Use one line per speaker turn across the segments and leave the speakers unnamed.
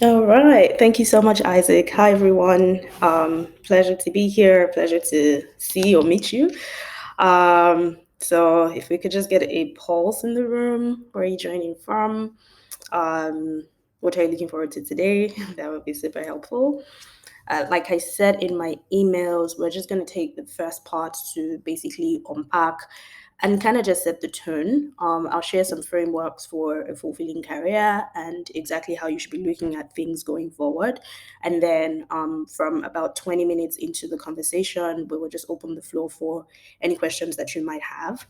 All right. Thank you so much, Isaac. Hi, everyone. Pleasure to be here. Pleasure to see or meet you. So, if we could just get a pulse in the room, where are you joining from? What are you looking forward to today? That would be super helpful. Like I said in my emails, we're just going to take the first part to basically unpack and kind of just set the tone. I'll share some frameworks for a fulfilling career and exactly how you should be looking at things going forward. And then from about 20 minutes into the conversation, we will just open the floor for any questions that you might have.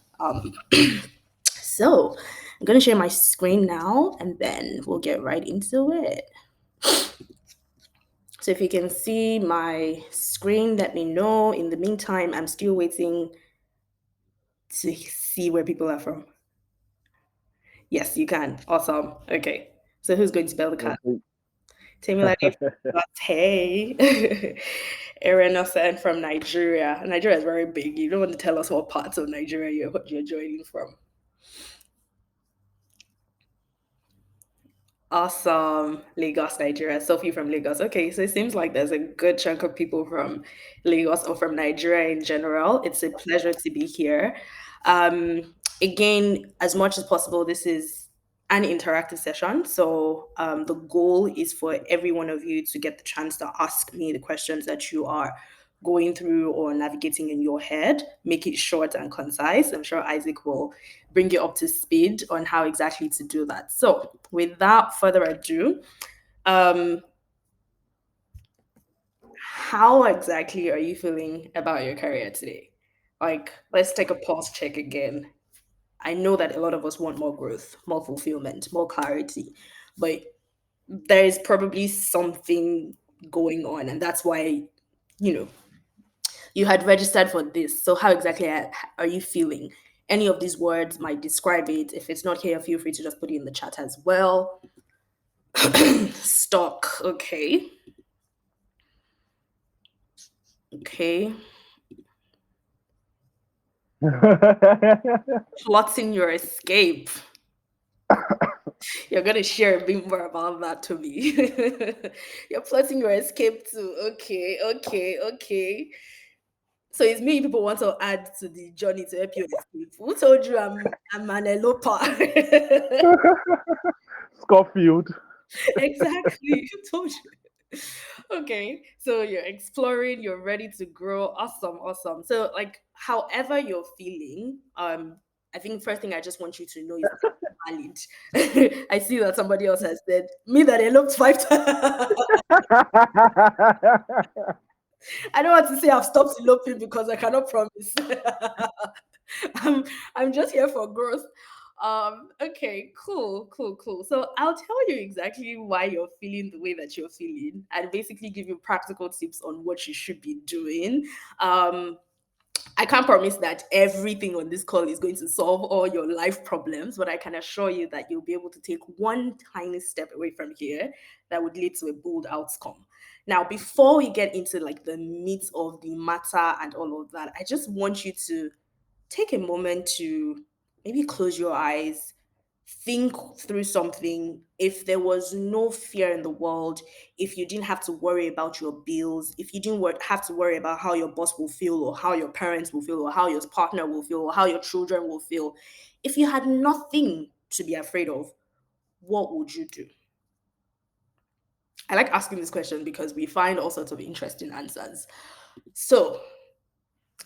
So I'm going to share my screen now and then we'll get right into it. So if you can see my screen, let me know. In the meantime, I'm still waiting to see where people are from. Yes, you can. Awesome. Okay. So who's going to spell the
Yeah,
card? Temilade from Hey. Aaron Osen from Nigeria. Nigeria is very big. You don't want to tell us what parts of Nigeria you're joining from. Awesome. Lagos, Nigeria. Sophie from Lagos. Okay, so it seems like there's a good chunk of people from Lagos or from Nigeria in general. It's a pleasure to be here. Again, as much as possible, this is an interactive session. So the goal is for every one of you to get the chance to ask me the questions that you are going through or navigating in your head. Make it short and concise. I'm sure Isaac will bring you up to speed on how exactly to do that. So, without further ado, um, how exactly are you feeling about your career today? Like, let's take a pulse check again. I know that a lot of us want more growth, more fulfillment, more clarity, but there is probably something going on, and that's why you know you had registered for this. So, how exactly are you feeling? Any of these words might describe it. If it's not here, feel free to just put it in the chat as well. Stock. Okay. Okay. Plotting your escape. You're going to share a bit more about that to me. You're plotting your escape too. Okay. Okay. Okay. So it's me people want to add to the journey to help you escape. Who told you I'm an eloper?
Scofield.
Exactly. Who told you? Okay. So you're exploring, you're ready to grow. Awesome, awesome. So like however you're feeling, I think first thing I just want you to know is that it's valid. I see that somebody else has said, me that I looked 5 times. I don't want to say I've stopped eloping because I cannot promise. I'm I'm just here for growth. Okay, cool, cool, cool. So I'll tell you exactly why you're feeling the way that you're feeling and basically give you practical tips on what you should be doing. Um, I can't promise that everything on this call is going to solve all your life problems, but I can assure you that you'll be able to take one tiny step away from here that would lead to a bold outcome. Now, before we get into like the meat of the matter and all of that, I just want you to take a moment to maybe close your eyes, think through something. If there was no fear in the world, if you didn't have to worry about your bills, if you didn't have to worry about how your boss will feel or how your parents will feel or how your partner will feel or how your children will feel, if you had nothing to be afraid of, what would you do? I like asking this question because we find all sorts of interesting answers. So,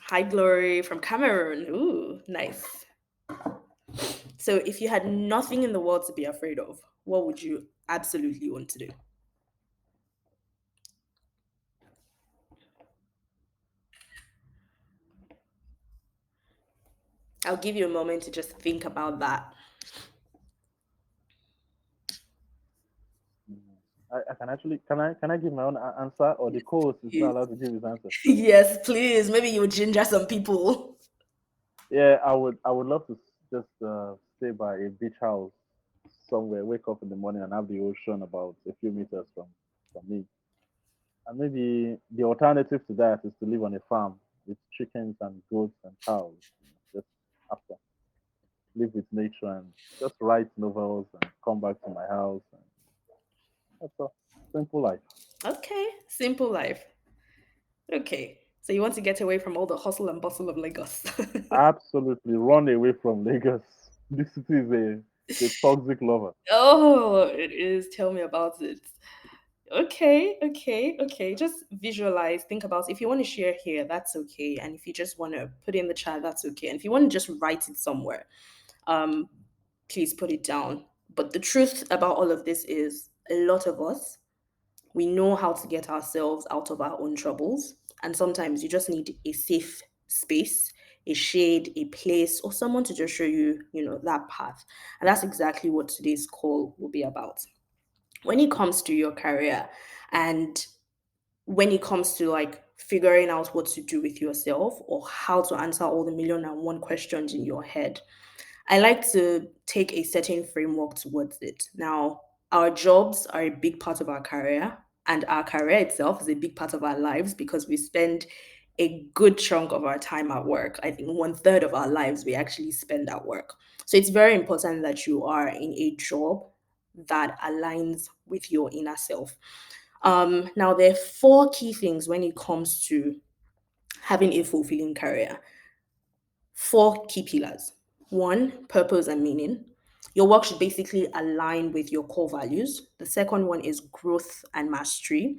hi Glory from Cameroon. Ooh, nice. So, if you had nothing in the world to be afraid of, what would you absolutely want to do? I'll give you a moment to just think about that.
I can actually can I give my own answer, or the co-host is not
Please.
allowed to give his answer?
Yes, please. Maybe you would ginger some people.
Yeah, I would love to just stay by a beach house somewhere, wake up in the morning and have the ocean about a few meters from me. And maybe the alternative to that is to live on a farm with chickens and goats and cows. Just after live with nature and just write novels and come back to my house. And that's all. Simple life.
Okay, simple life. Okay. So you want to get away from all the hustle and bustle of Lagos.
Absolutely run away from Lagos. This city is a toxic lover.
Oh, it is. Tell me about it. Okay, okay, okay. Just visualize, think about if you want to share here, that's okay. And if you just want to put it in the chat, that's okay. And if you want to just write it somewhere, um, please put it down. But the truth about all of this is a lot of us, we know how to get ourselves out of our own troubles. And sometimes you just need a safe space, a shade, a place, or someone to just show you, that path. And that's exactly what today's call will be about. When it comes to your career and when it comes to like figuring out what to do with yourself or how to answer all the million and one questions in your head, I like to take a certain framework towards it. Now, our jobs are a big part of our career, and our career itself is a big part of our lives because we spend a good chunk of our time at work. I think one third of our lives we actually spend at work. So it's very important that you are in a job that aligns with your inner self. Now, there are four key things when it comes to having a fulfilling career. Four key pillars. One, purpose and meaning. Your work should basically align with your core values. The second one is growth and mastery.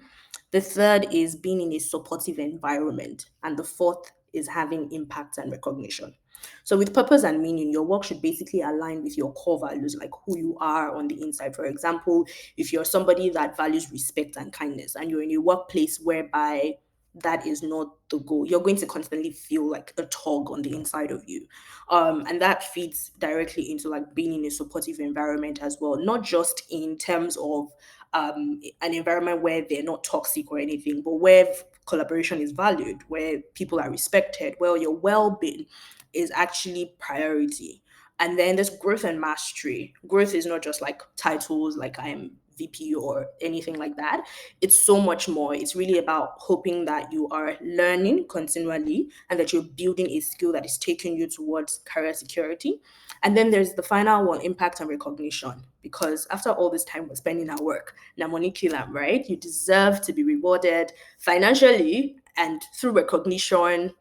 The third is being in a supportive environment. And the fourth is having impact and recognition. So, with purpose and meaning, your work should basically align with your core values, like who you are on the inside. For example, if you're somebody that values respect and kindness, and you're in a workplace whereby that is not the goal, you're going to constantly feel like a tug on the inside of you. And that feeds directly into like being in a supportive environment as well, not just in terms of an environment where they're not toxic or anything, but where collaboration is valued, where people are respected, where your well-being is actually priority. And then there's growth and mastery. Growth is not just like titles, like I'm VP or anything like that. It's so much more. It's really about hoping that you are learning continually and that you're building a skill that is taking you towards career security. And then there's the final one, impact and recognition. Because after all this time we're spending at work, now money kill 'em, right? You deserve to be rewarded financially and through recognition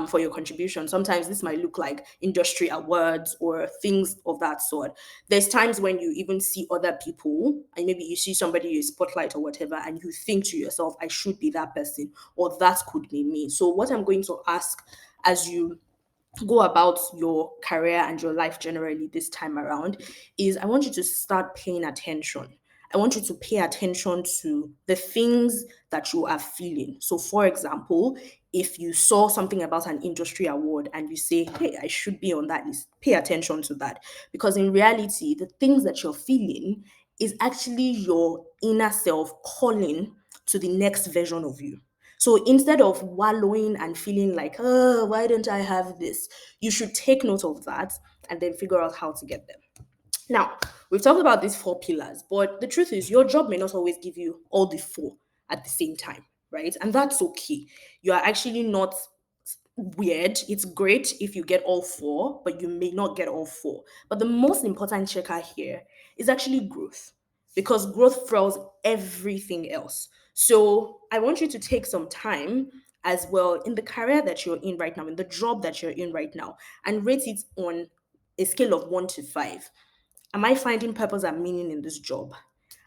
for your contribution. Sometimes this might look like industry awards or things of that sort. There's times when you even see other people, and maybe you see somebody in a spotlight or whatever, and you think to yourself, I should be that person, or that could be me. So, what I'm going to ask as you go about your career and your life generally this time around is I want you to start paying attention. I want you to pay attention to the things that you are feeling. So, for example, if you saw something about an industry award and you say, hey, I should be on that list, pay attention to that. Because in reality, the things that you're feeling is actually your inner self calling to the next version of you. So instead of wallowing and feeling like, oh, why don't I have this? You should take note of that and then figure out how to get them. Now, we've talked about these four pillars, but the truth is, your job may not always give you all the four at the same time, right? And that's okay. You are actually not weird. It's great if you get all four, but you may not get all four. But the most important checker here is actually growth because growth fuels everything else. So I want you to take some time as well in the career that you're in right now, in the job that you're in right now, and rate it on a scale of 1 to 5. Am I finding purpose and meaning in this job?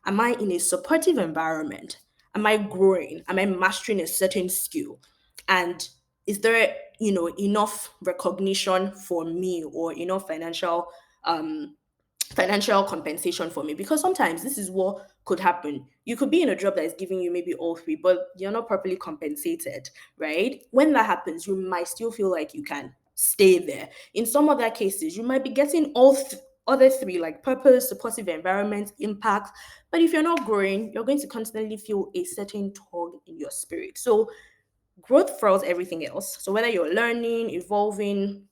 Am I in a supportive environment? Am I growing? Am I mastering a certain skill? And is there, enough recognition for me or enough um financial compensation for me? Because sometimes this is what could happen. You could be in a job that is giving you maybe all three, but you're not properly compensated, right? When that happens, you might still feel like you can stay there. In some other cases, you might be getting other three, like purpose, supportive environment, impact. But if you're not growing, you're going to constantly feel a certain tug in your spirit. So growth fuels everything else. So whether you're learning, evolving,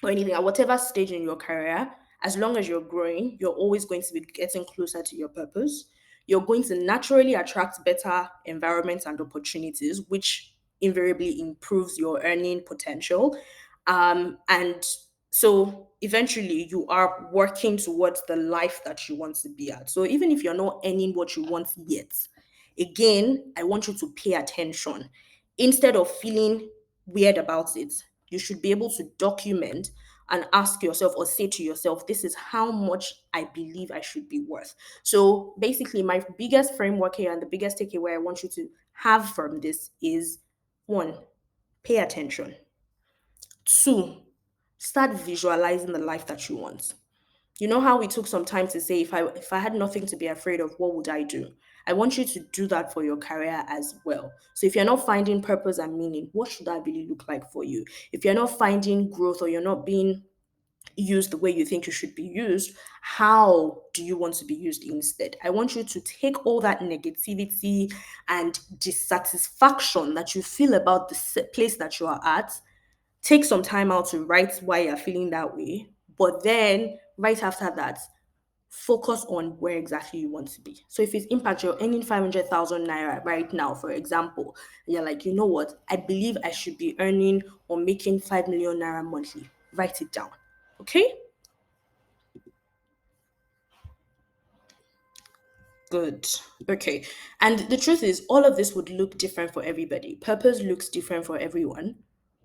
or anything at whatever stage in your career, as long as you're growing, you're always going to be getting closer to your purpose. You're going to naturally attract better environments and opportunities, which invariably improves your earning potential. And so eventually you are working towards the life that you want to be at. So even if you're not earning what you want yet, Again, I want you to pay attention. Instead of feeling weird about it, you should be able to document and ask yourself or say to yourself, this is how much I believe I should be worth. So basically, my biggest framework here and the biggest takeaway I want you to have from this is one, pay attention. Two, start visualizing the life that you want. You know how we took some time to say, if I had nothing to be afraid of, what would I do? I want you to do that for your career as well. So if you're not finding purpose and meaning, what should that really look like for you? If you're not finding growth or you're not being used the way you think you should be used, how do you want to be used instead? I want you to take all that negativity and dissatisfaction that you feel about the place that you are at, take some time out to write why you're feeling that way, but then right after that, focus on where exactly you want to be. So if it's impact, you're earning 500,000 naira right now, for example, and you're like, you know what, I believe I should be earning or making 5 million naira monthly. Write it down. Okay? Good. Okay. And the truth is, all of this would look different for everybody. Purpose looks different for everyone,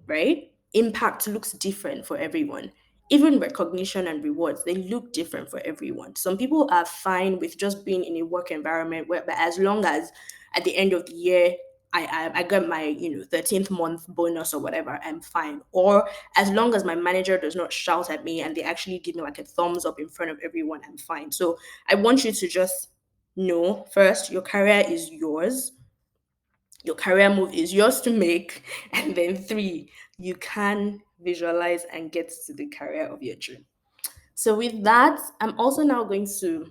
right? Impact looks different for everyone. Even recognition and rewards, they look different for everyone. Some people are fine with just being in a work environment where, but as long as at the end of the year, I get my 13th month bonus or whatever, I'm fine. Or as long as my manager does not shout at me and they actually give me like a thumbs up in front of everyone, I'm fine. So I want you to just know first, your career is yours. Your career move is yours to make. And then three, you can visualize and get to the career of your dream. So, with that, I'm also now going to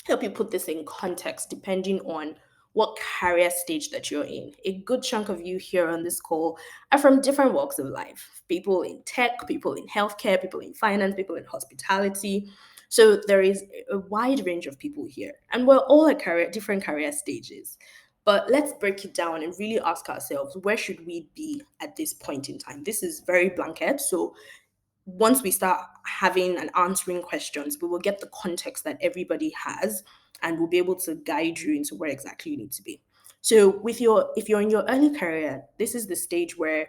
help you put this in context depending on what career stage that you're in. A good chunk of you here on this call are from different walks of life, people in tech, people in healthcare, people in finance, people in hospitality. So there is a wide range of people here, and we're all at different career stages. But let's break it down and really ask ourselves, where should we be at this point in time? This is very blanket, so once we start having and answering questions, we will get the context that everybody has and we'll be able to guide you into where exactly you need to be. So if you're in your early career, this is the stage where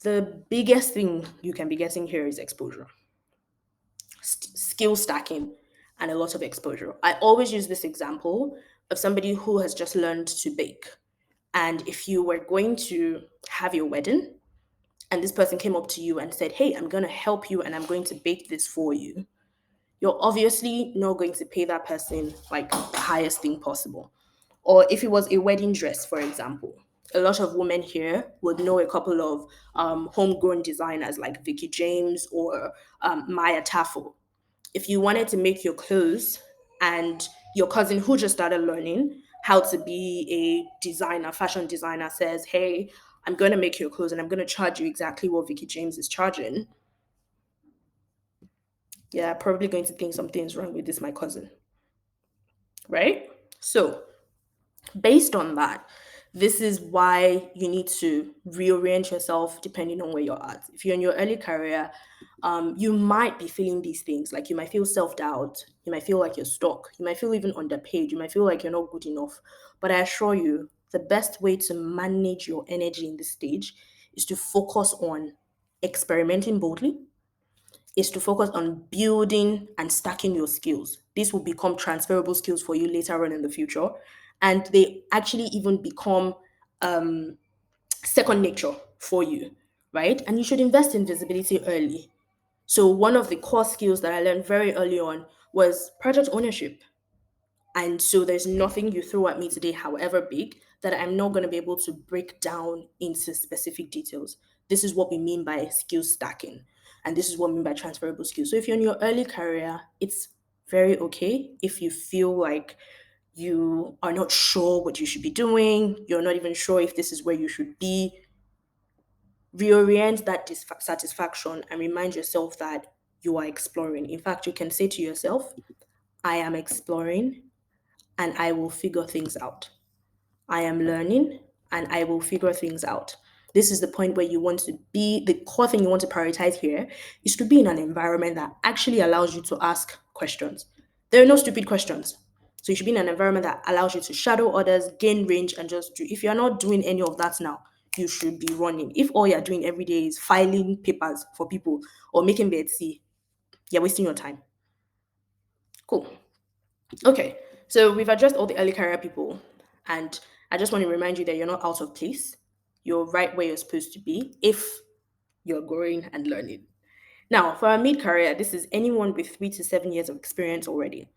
the biggest thing you can be getting here is exposure, skill stacking, and a lot of exposure. I always use this example of somebody who has just learned to bake. And if you were going to have your wedding, and this person came up to you and said, hey, I'm going to help you and I'm going to bake this for you, you're obviously not going to pay that person like the highest thing possible. Or if it was a wedding dress, for example, a lot of women here would know a couple of homegrown designers like Vicky James or Maya Taffel. If you wanted to make your clothes and your cousin who just started learning how to be a designer, fashion designer, says, hey, I'm going to make your clothes and I'm going to charge you exactly what Vicky James is charging, yeah, probably going to think something's wrong with this, my cousin, right? So, based on that, this is why you need to reorient yourself depending on where you're at. If you're in your early career, you might be feeling these things. Like you might feel self doubt, you might feel like you're stuck, you might feel even underpaid, you might feel like you're not good enough. But I assure you, the best way to manage your energy in this stage is to focus on experimenting boldly, is to focus on building and stacking your skills. These will become transferable skills for you later on in the future. And they actually even become second nature for you, right? And you should invest in visibility early. So, one of the core skills that I learned very early on was project ownership. And so there's nothing you throw at me today, however big, that I'm not going to be able to break down into specific details. This is what we mean by skill stacking. And this is what we mean by transferable skills. So if you're in your early career, it's very okay if you feel like you are not sure what you should be doing, you're not even sure if this is where you should be. Reorient that dissatisfaction and remind yourself that you are exploring. In fact, you can say to yourself, I am exploring and I will figure things out. I am learning and I will figure things out. This is the point where you want to be, the core thing you want to prioritize here is to be in an environment that actually allows you to ask questions. There are no stupid questions. So you should be in an environment that allows you to shadow others, gain range, and just do. If you're not doing any of that now, you should be running. If all you're doing every day is filing papers for people or making beds, see, you're wasting your time. Cool. Okay. So we've addressed all the early career people, and I just want to remind you that you're not out of place. You're right where you're supposed to be if you're growing and learning. Now, for our mid career, this is anyone with 3 to 7 years of experience already.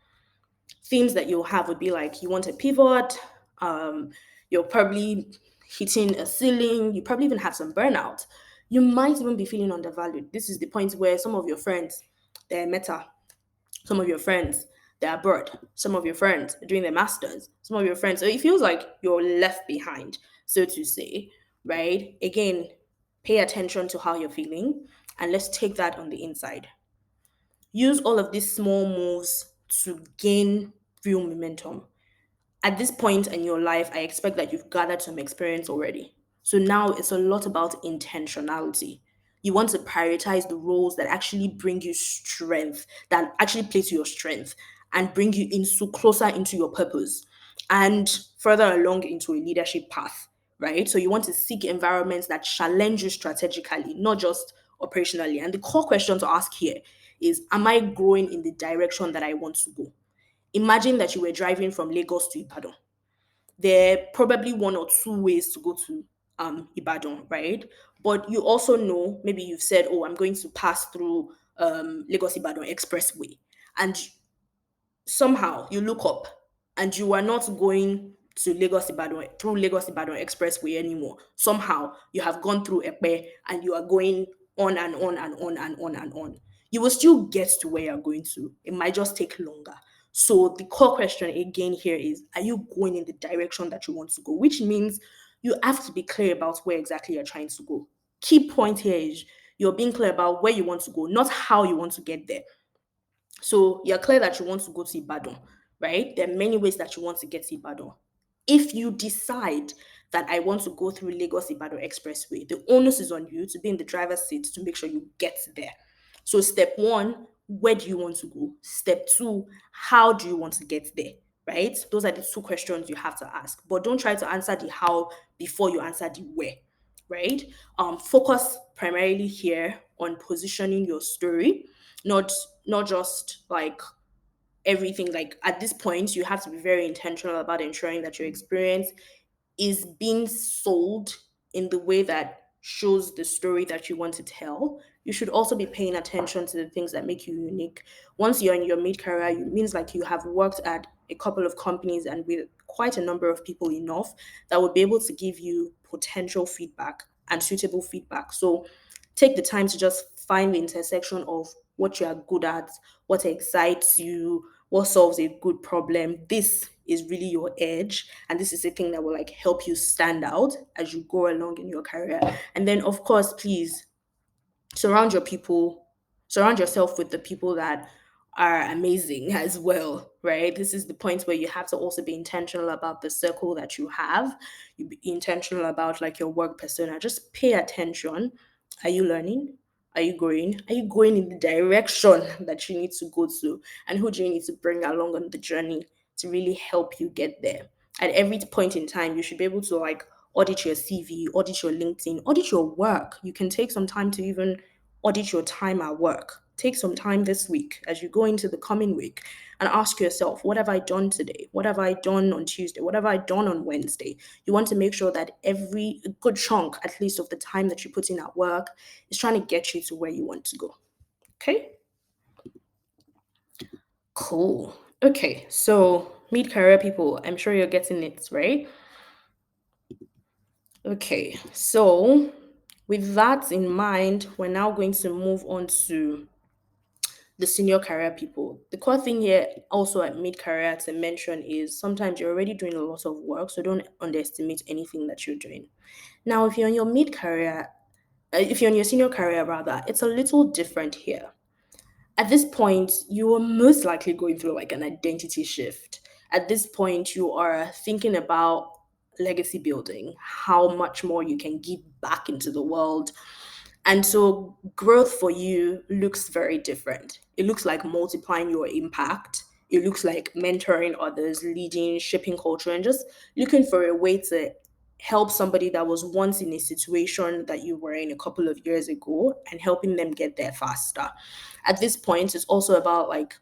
Themes that you'll have would be like you want a pivot, um, you're probably hitting a ceiling, you probably even have some burnout. You might even be feeling undervalued. This is the point where some of your friends, they're meta, some of your friends, they're abroad, some of your friends are doing their masters, some of your friends. So it feels like you're left behind, so to say, right? Again, pay attention to how you're feeling and let's take that on the inside. Use all of these small moves to gain real momentum. At this point in your life, I expect that you've gathered some experience already. So now it's a lot about intentionality. You want to prioritize the roles that actually bring you strength, that actually play to your strength and bring you into closer into your purpose and further along into a leadership path, right? So you want to seek environments that challenge you strategically, not just operationally. And the core question to ask here is, am I growing in the direction that I want to go? Imagine that you were driving from Lagos to Ibadan. There are probably one or two ways to go to Ibadan, right? But you also know, maybe you've said, oh, I'm going to pass through Lagos Ibadan Expressway. And somehow you look up and you are not going to Lagos Ibadan through Lagos Ibadan Expressway anymore. Somehow you have gone through Epe and you are going on and on and on and on and on. You will still get to where you're going to. It might just take longer. So the core question again here is, are you going in the direction that you want to go? Which means you have to be clear about where exactly you're trying to go. Key point here is you're being clear about where you want to go, not how you want to get there. So you're clear that you want to go to Ibadan, right? There are many ways that you want to get to Ibadan. If you decide that I want to go through Lagos Ibadan Expressway, the onus is on you to be in the driver's seat to make sure you get there. So step one, where do you want to go? Step two, how do you want to get there? Right? Those are the two questions you have to ask. But don't try to answer the how before you answer the where. Right? Focus primarily here on positioning your story, not not just like everything. Like at this point you have to be very intentional about ensuring that your experience is being sold in the way that shows the story that you want to tell. You should also be paying attention to the things that make you unique. Once you're in your mid career, it means like you have worked at a couple of companies and with quite a number of people enough that would be able to give you potential feedback and suitable feedback. So take the time to just find the intersection of what you are good at, what excites you, what solves a good problem. This is really your edge, and this is the thing that will like help you stand out as you go along in your career. And then of course, please surround your people, surround yourself with the people that are amazing as well, right? This is the point where you have to also be intentional about the circle that you have. You be intentional about like your work persona. Just pay attention. Are you learning? Are you growing? Are you going in the direction that you need to go to? And who do you need to bring along on the journey to really help you get there? At every point in time, you should be able to like audit your CV, audit your LinkedIn, audit your work. You can take some time to even audit your time at work. Take some time this week as you go into the coming week and ask yourself, what have I done today? What have I done on Tuesday? What have I done on Wednesday? You want to make sure that every good chunk, at least of the time that you put in at work, is trying to get you to where you want to go. Okay, cool. Okay, so mid career people, I'm sure you're getting it, right? Okay, so with that in mind, we're now going to move on to the senior career people. The core thing here, also at mid career, to mention is sometimes you're already doing a lot of work, so don't underestimate anything that you're doing. Now, if you're in your mid career, if you're in your senior career rather, it's a little different here. At this point, you are most likely going through like an identity shift. At this point, you are thinking about legacy building, how much more you can give back into the world. And so growth for you looks very different. It looks like multiplying your impact it looks like mentoring others, leading, shaping culture, and just looking for a way to help somebody that was once in a situation that you were in a couple of years ago and helping them get there faster. At this point, it's also about like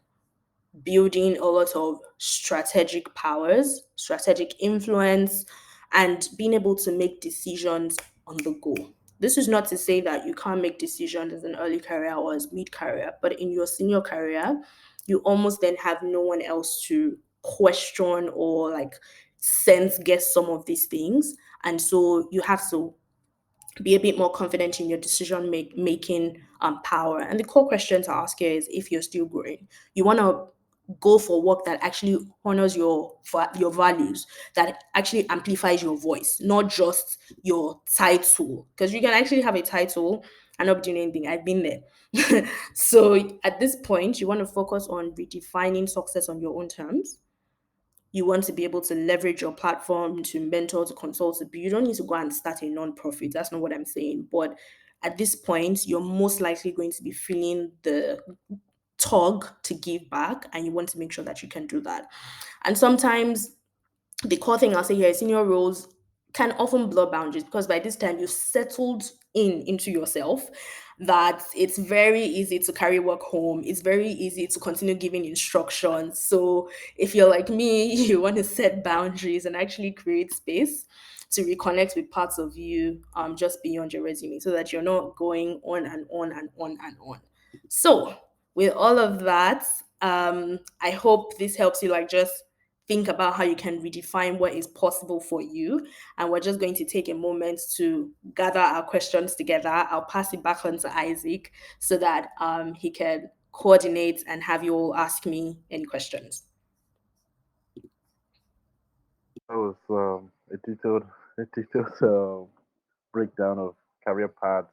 building a lot of strategic powers, strategic influence, and being able to make decisions on the go. This is not to say that you can't make decisions as an early career or as mid career, but in your senior career, you almost then have no one else to question or like sense guess some of these things. And so you have to be a bit more confident in your decision making power. And the core question to ask here is if you're still growing, you want to go for work that actually honors your values, that actually amplifies your voice, not just your title. Because you can actually have a title and not be doing anything. I've been there. So at this point, you want to focus on redefining success on your own terms. You want to be able to leverage your platform to mentor, to consult, to build. You don't need to go and start a non-profit. That's not what I'm saying. But at this point, you're most likely going to be feeling the tug to give back, and you want to make sure that you can do that. And sometimes the core thing I'll say here is senior roles can often blur boundaries because by this time you've settled into yourself that it's very easy to carry work home. It's very easy to continue giving instructions. So if you're like me, you want to set boundaries and actually create space to reconnect with parts of you just beyond your resume so that you're not going on and on and on and on. So with all of that, I hope this helps you like just think about how you can redefine what is possible for you. And we're just going to take a moment to gather our questions together. I'll pass it back on to Isaac so that he can coordinate and have you all ask me any questions.
That was a detailed breakdown of career paths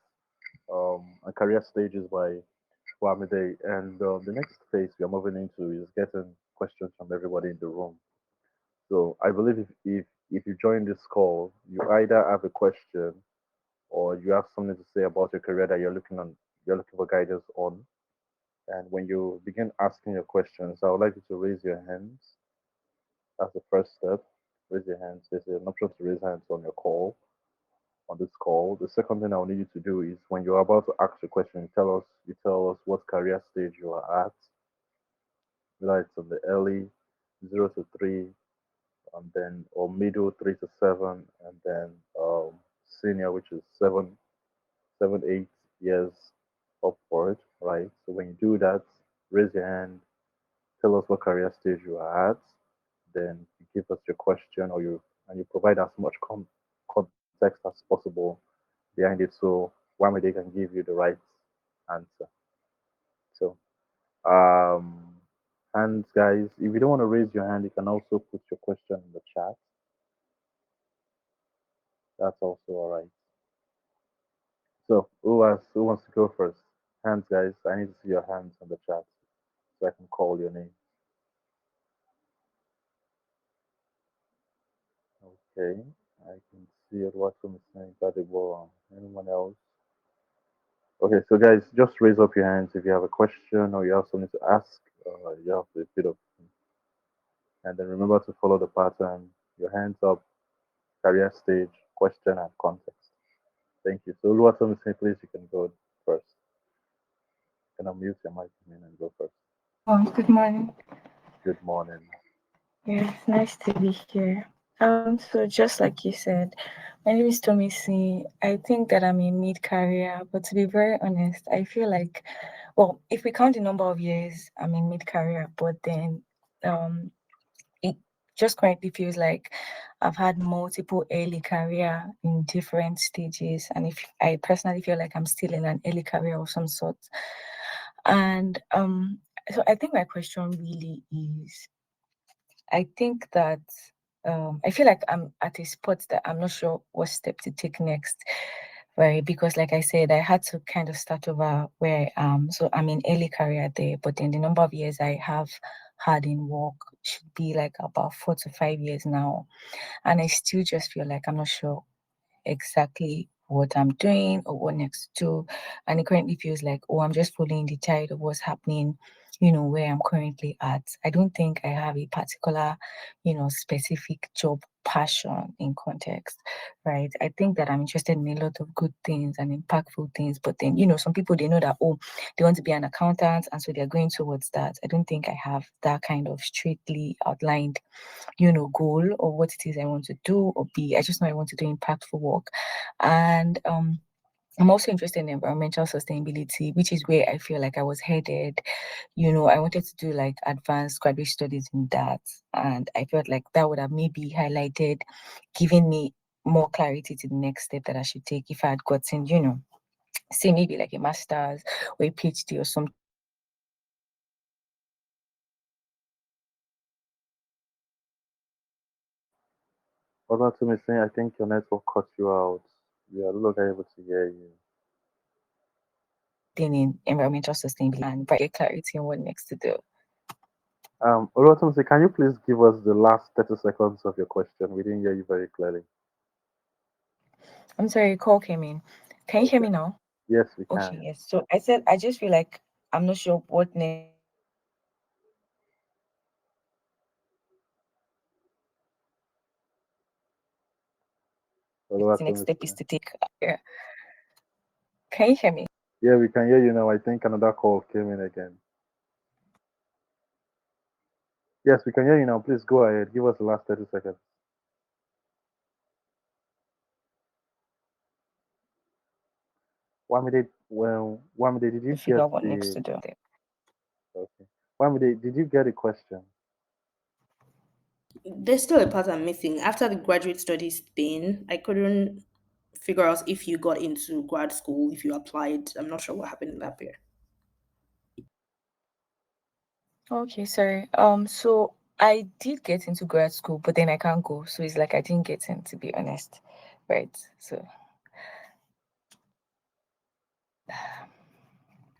and career stages by Wamide. And the next phase we are moving into is getting questions from everybody in the room. So I believe if you join this call, you either have a question or you have something to say about your career that you're looking for guidance on. And when you begin asking your questions, I would like you to raise your hands as the first step. Raise your hands. There's an option to raise hands on your call, on this call. The second thing I will need you to do is when you're about to ask a question, you tell us what career stage you are at, whether it's on the early 0 to 3, and then or middle 3 to 7, and then senior, which is 7, 8 years upward, right? So when you do that, raise your hand, tell us what career stage you are at, then you give us your question, you provide as much context as possible behind it, so Wamide can give you the right answer. So, um, hands, guys. If you don't want to raise your hand, you can also put your question in the chat. That's also all right. So, who wants to go first? Hands, guys. I need to see your hands in the chat so I can call your name. Okay, I can see it. What's on the saying? Got it. Well, anyone else? Okay, so guys, just raise up your hands if you have a question or you have something to ask. You have a bit of, and then remember to follow the pattern. Your hands up, career stage, question, and context. Thank you. So, Oluwatomi, please, you can go first. You can unmute your mic and go first.
Good morning.
Good morning.
Yeah, it's nice to be here. So just like you said, my name is Tomisi. I think that I'm in mid-career, but to be very honest, I feel like, well, if we count the number of years, I'm in mid-career, but then um, it just currently feels like I've had multiple early career in different stages, and if I personally feel like I'm still in an early career of some sort, and so I think my question really is I think that I feel like I'm at a spot that I'm not sure what step to take next, right? Because, like I said, I had to kind of start over where I am. So I'm in early career there, but then the number of years I have had in work should be like about 4 to 5 years now. And I still just feel like I'm not sure exactly what I'm doing or what next to do. And it currently feels like, oh, I'm just following the tide of what's happening where I'm currently at. I don't think I have a particular, specific job passion in context, right? I think that I'm interested in a lot of good things and impactful things, but then, some people they know that, oh, they want to be an accountant, and so they're going towards that. I don't think I have that kind of strictly outlined, goal or what it is I want to do or be. I just know I want to do impactful work. And I'm also interested in environmental sustainability, which is where I feel like I was headed. I wanted to do like advanced graduate studies in that. And I felt like that would have maybe highlighted, given me more clarity to the next step that I should take if I had gotten, say maybe like a master's or a PhD or something like that. But then I feel like I was headed
Although to me saying, I think your network cut you out. We are no longer able to hear you.
in environmental sustainability and get clarity on what next to do.
Oluwatumisi, can you please give us the last 30 seconds of your question? We didn't hear you very clearly.
I'm sorry, a call came in. Can you hear
Okay.
me now?
Yes, we
Okay,
can.
yes. So I said I just feel like I'm not sure what next step to take. Yeah.
Oluwatumisi.
Can you hear me?
Yeah, we can hear you now. I think another call came in again. Yes, we can hear you now. Please go ahead. Give us the last 30 seconds. Wamide, did you
To
get
figure out what next
the
to do.
okay? Wamide, did you get the question?
There's still a part I'm missing. After the graduate studies thing, I couldn't figure out if you got into grad school, if you applied. I'm not sure what happened in that period.
Okay, sorry. So I did get into grad school, but then I can't go. So it's like I didn't get in, to be honest. Right.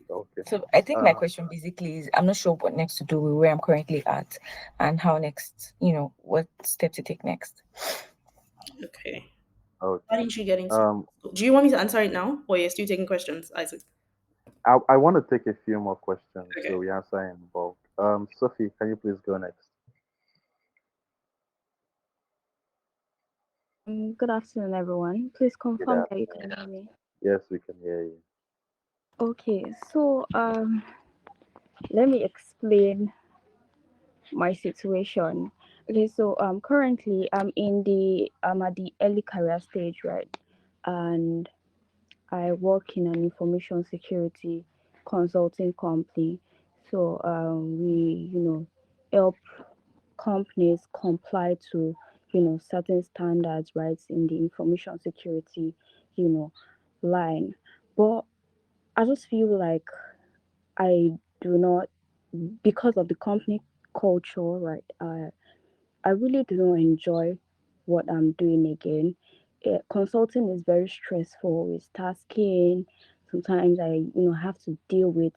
Okay.
So I think my
Uh,
question basically is I'm not sure what next to do with where I'm currently at and how next, what step to take next.
Okay. Why
okay.
didn't you get into
Um,
school? Do you want me to answer it now, or you're still taking questions, Isaac?
I want to take a few more questions, so
Okay.
we answer in bulk. Sophie, can you please go next?
Good afternoon, everyone. Please
Good
confirm that you
afternoon.
can hear me.
Yes, we can hear you.
Okay, so let me explain my situation. Okay, so currently I'm at the early career stage, right? And I work in an information security consulting company. So we help companies comply to certain standards, right, in the information security you know line. But I just feel like I do not, because of the company culture, right? I really do not enjoy what I'm doing again. Consulting is very stressful. It's tasking. Sometimes I have to deal with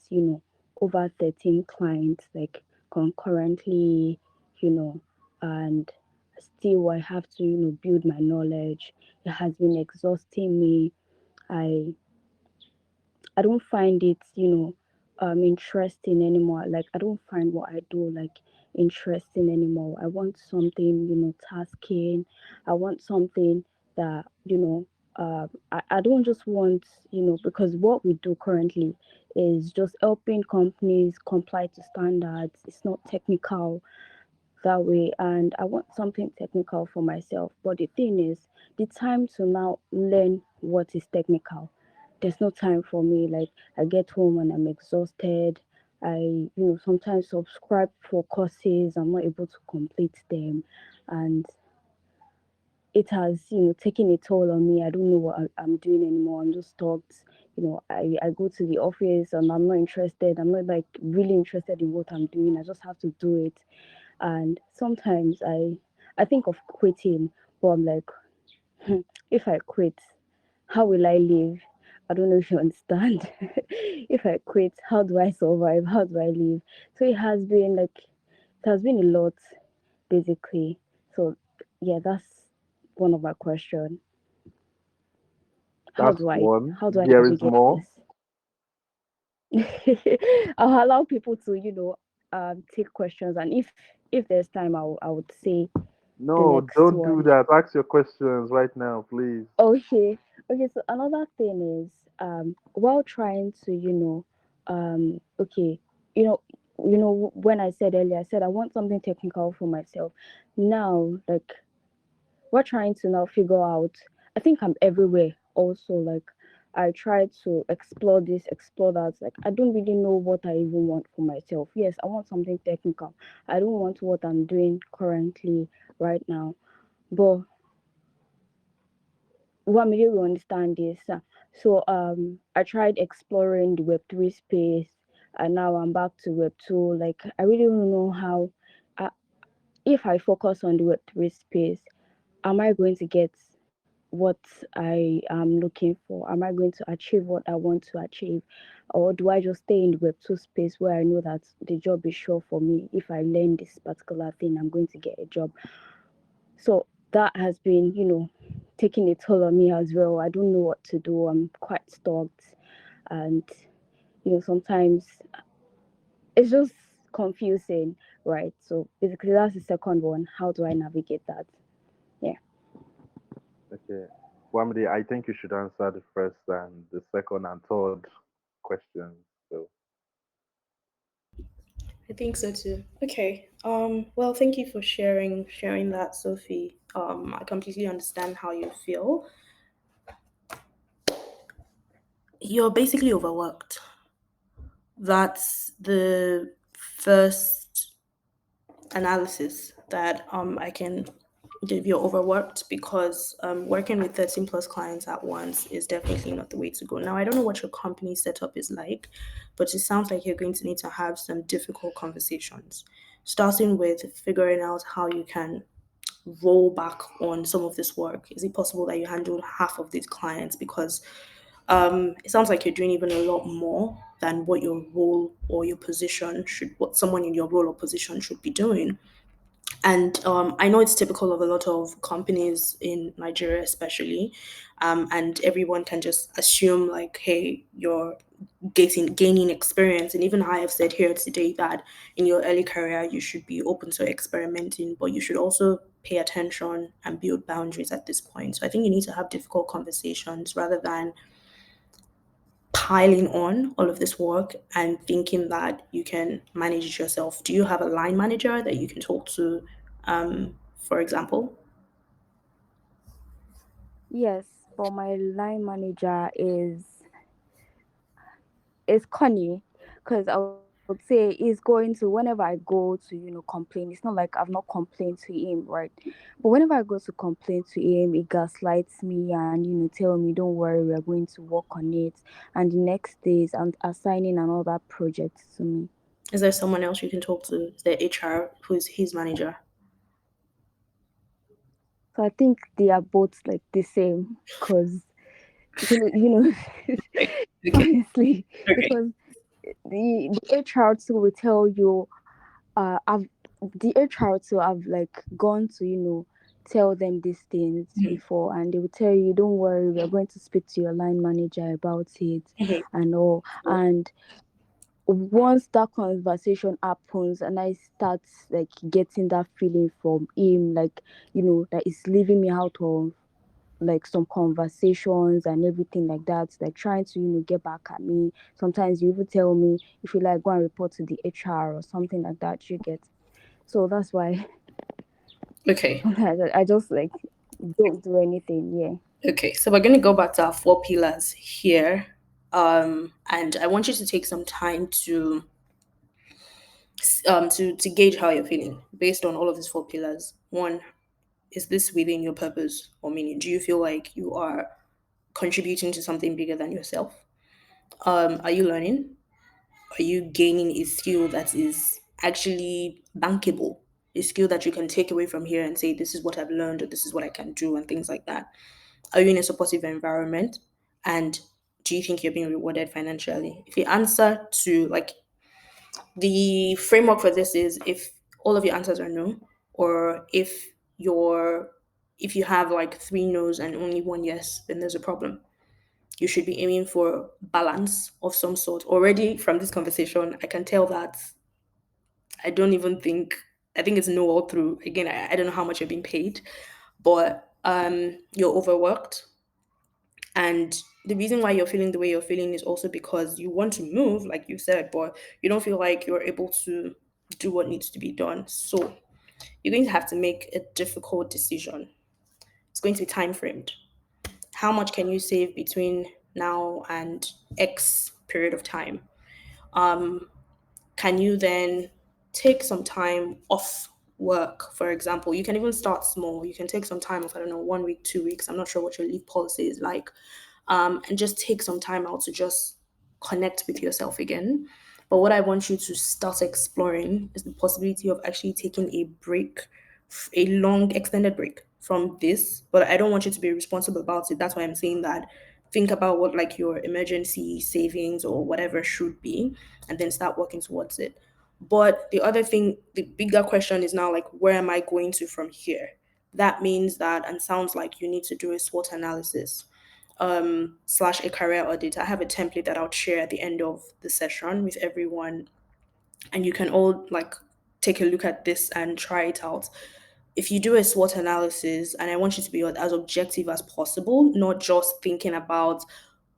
over 13 clients like concurrently, you know, and still I have to build my knowledge. It has been exhausting me. I I don't find it, interesting anymore. Like I don't find what I do like interesting anymore. I want something, tasking. I want something that, I don't just want, because what we do currently is just helping companies comply to standards. It's not technical that way, and I want something technical for myself. But the thing is, the time to now learn what is technical, there's no time for me. Like I get home and I'm exhausted. I sometimes subscribe for courses, I'm not able to complete them, and it has taken a toll on me. I don't know what I'm doing anymore. I'm just stuck. I go to the office and I'm not interested. I'm not like really interested in what I'm doing. I just have to do it. And sometimes I think of quitting, but I'm like, if I quit, how will I live? I don't know if you understand. If I quit, how do I survive? How do I live? So it has been a lot basically. So yeah, that's one of my question.
That's one.
How do I
There is
navigate
more.
this? I'll allow people to, take questions, and if there's time, I would say the
No,
next
don't do
one.
that. Ask your questions right now, please.
Okay. Okay, so another thing is, while trying to, okay, you know, when I said earlier, I said I want something technical for myself. Now, like, we're trying to now figure out. I think I'm everywhere. Also, like, I try to explore this, explore that. Like, I don't really know what I even want for myself. Yes, I want something technical. I don't want what I'm doing currently right now. But Wamide will understand this. So I tried exploring the Web3 space, and now I'm back to Web2. Like, I really don't know how. Uh, if I focus on the Web3 space, am I going to get what I am looking for? Am I going to achieve what I want to achieve? Or do I just stay in the Web2 space where I know that the job is sure for me? If I learn this particular thing, I'm going to get a job. So that has been, taking a toll on me as well. I don't know what to do. I'm quite stalked. And, sometimes it's just confusing, right? So basically, that's the second one. How do I navigate that? Yeah.
Okay. Wamdi, I think you should answer the first and the second and third questions. So,
I think so too. Okay. Well, thank you for sharing that, Sophie. I completely understand how you feel. You're basically overworked. That's the first analysis that I can give. You're overworked because working with 13 plus clients at once is definitely not the way to go. Now, I don't know what your company setup is like, but it sounds like you're going to need to have some difficult conversations, starting with figuring out how you can roll back on some of this work. Is it possible that you handle half of these clients? Because it sounds like you're doing even a lot more than what your role or your position should, what someone in your role or position should be doing. And I know it's typical of a lot of companies in Nigeria, especially, and everyone can just assume like, hey, you're gaining experience. And even I have said here today that in your early career you should be open to experimenting, but you should also pay attention and build boundaries at this point. So I think you need to have difficult conversations rather than piling on all of this work and thinking that you can manage it yourself. Do you have a line manager that you can talk to, for example?
Yes, but my line manager is Connie, because I would say he's going to, whenever I go to, complain. It's not like I've not complained to him, right? But whenever I go to complain to him, he gaslights me and, tell me, don't worry, we're going to work on it. And the next day is assigning another project to me.
Is there someone else you can talk to? Is there HR who's his manager?
So I think they are both like the same, because
Okay. Okay.
honestly,
Okay.
because the HR too will tell you, I've the HR too have like gone to, tell them these things
Mhm.
before, and they will tell you, don't worry, we're going to speak to your line manager about it
Mhm.
and all. And once that conversation happens and I start like getting that feeling from him, like, that is leaving me out of like some conversations and everything like that, like trying to, get back at me. Sometimes you even tell me, if you like, go and report to the HR or something like that, you get. So that's why
Okay.
sometimes I just like don't do anything. Yeah.
Okay. So we're going to go back to our four pillars here. And I want you to take some time to gauge how you're feeling based on all of these four pillars. One, is this within your purpose or meaning? Do you feel like you are contributing to something bigger than yourself? Are you learning? Are you gaining a skill that is actually bankable? A skill that you can take away from here and say, this is what I've learned, or this is what I can do, and things like that. Are you in a supportive environment? And do you think you're being rewarded financially? If the answer to like the framework for this is if all of your answers are no, or if you have like three no's and only one yes, then there's a problem. you should be aiming for balance of some sort. Already from this conversation, I can tell that I don't even think, I think it's no all through. Again, I don't know how much you're being paid, but you're overworked. And the reason why you're feeling the way you're feeling is also because you want to move, like you said, but you don't feel like you're able to do what needs to be done. So you're going to have to make a difficult decision. It's going to be time framed. How much can you save between now and X period of time? Um, can you then take some time off work, for example? You can even start small. You can take some time off, I don't know, 1 week, 2 weeks. I'm not sure what your leave policy is like. And just take some time out to just connect with yourself again. But what I want you to start exploring is the possibility of actually taking a break, a long, extended break from this. But I don't want you to be responsible about it. That's why I'm saying that. Think about what like your emergency savings or whatever should be, and then start working towards it. But the other thing, the bigger question is now like, where am I going to from here? That means that, and sounds like you need to do a SWOT analysis slash a career audit. I have a template that I'll share at the end of the session with everyone, and you can all like take a look at this and try it out. If you do a SWOT analysis, and I want you to be as objective as possible, not just thinking about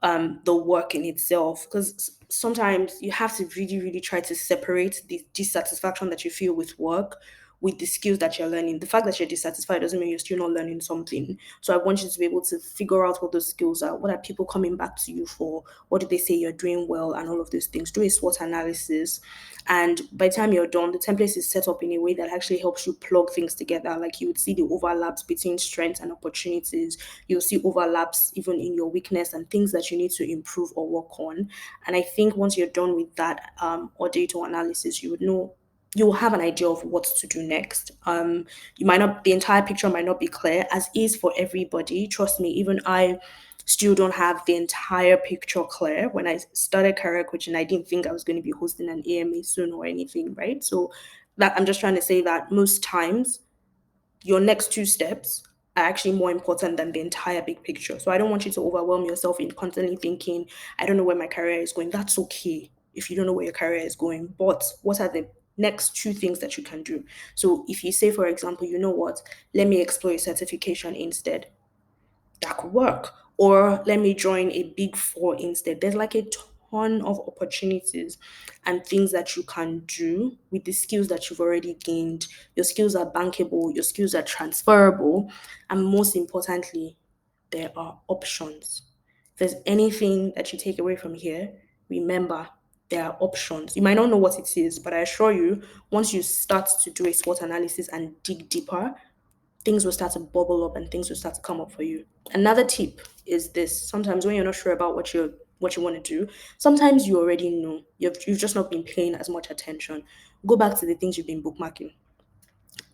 the work in itself, because sometimes you have to really, really try to separate the dissatisfaction that you feel with work with the skills that you're learning. The fact that you're dissatisfied doesn't mean you're still not learning something. So I want you to be able to figure out what those skills are. What are people coming back to you for? What do they say you're doing well? And all of those things. Do a SWOT analysis. And by the time you're done, the template is set up in a way that actually helps you plug things together. Like you would see the overlaps between strengths and opportunities. You'll see overlaps even in your weakness and things that you need to improve or work on. And I think once you're done with that audit or analysis, you would know, you will have an idea of what to do next. You might not, the entire picture might not be clear, as is for everybody. Trust me, even I still don't have the entire picture clear. When I started career coaching, I didn't think I was going to be hosting an AMA soon or anything, right? So that I'm just trying to say that most times your next two steps are actually more important than the entire big picture. So I don't want you to overwhelm yourself in constantly thinking, I don't know where my career is going. That's okay if you don't know where your career is going. But what are the next two things that you can do? So if you say, for example, you know what, let me explore a certification instead, that could work. Or let me join a big four instead. There's like a ton of opportunities and things that you can do with the skills that you've already gained. Your skills are bankable, your skills are transferable, and most importantly, there are options. If there's anything that you take away from here, remember there are options. You might not know what it is, but I assure you, once you start to do a SWOT analysis and dig deeper, things will start to bubble up and things will start to come up for you. Another tip is this: sometimes when you're not sure about what you want to do, sometimes you already know. You've just not been paying as much attention. Go back to the things you've been bookmarking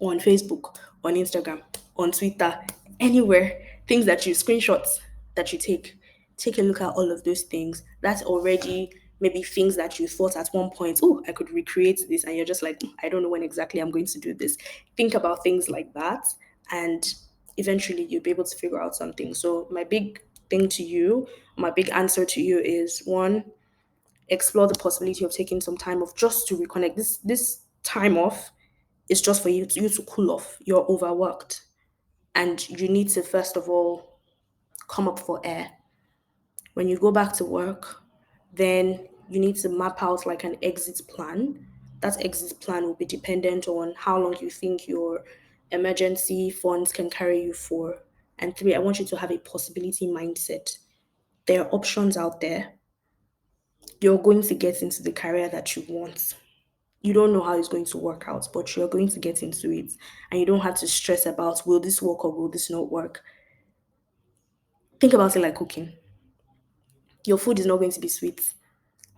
on Facebook, on Instagram, on Twitter, anywhere, things that you screenshots that you take. Take a look at all of those things. That's already maybe things that you thought at one point, oh, I could recreate this, and you're just like, I don't know when exactly I'm going to do this. Think about things like that, and eventually you'll be able to figure out something. So my big thing to you, my big answer to you is one, explore the possibility of taking some time off just to reconnect. This time off is just for you to cool off. You're overworked. And you need to first of all come up for air. When you go back to work, then you need to map out like an exit plan. That exit plan will be dependent on how long you think your emergency funds can carry you for. And three, I want you to have a possibility mindset. There are options out there. You're going to get into the career that you want. You don't know how it's going to work out, but you're going to get into it. And you don't have to stress about, will this work or will this not work? Think about it like cooking. Your food is not going to be sweet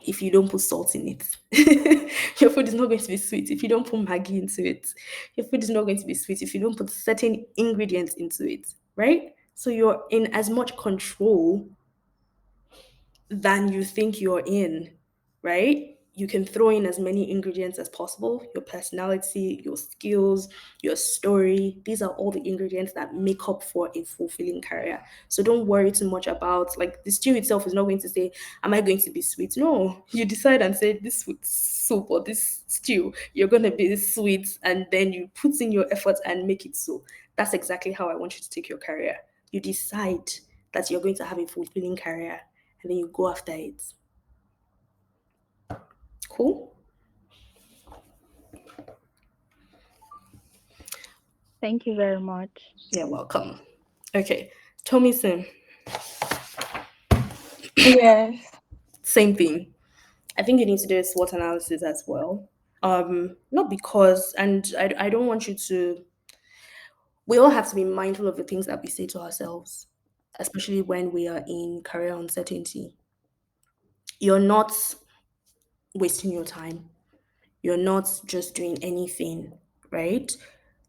if you don't put salt in it. Your food is not going to be sweet if you don't put Maggi into it. Your food is not going to be sweet if you don't put certain ingredients into it, right? So you're in as much control than you think you're in, right? you can throw in as many ingredients as possible: your personality, your skills, your story. These are all the ingredients that make up for a fulfilling career. So don't worry too much about, like, the stew itself is not going to say, am I going to be sweet? No, you decide and say, this soup or this stew, you're going to be sweet, and then you put in your effort and make it so. That's exactly how I want you to take your career. You decide that you're going to have a fulfilling career, and then you go after it. Cool?
Thank you very much.
You're welcome. Okay, Tomison,
Yes.
same thing. I think you need to do a SWOT analysis as well. Not because, and I don't want you to, we all have to be mindful of the things that we say to ourselves, especially when we are in career uncertainty. You're not wasting your time. You're not just doing anything, right?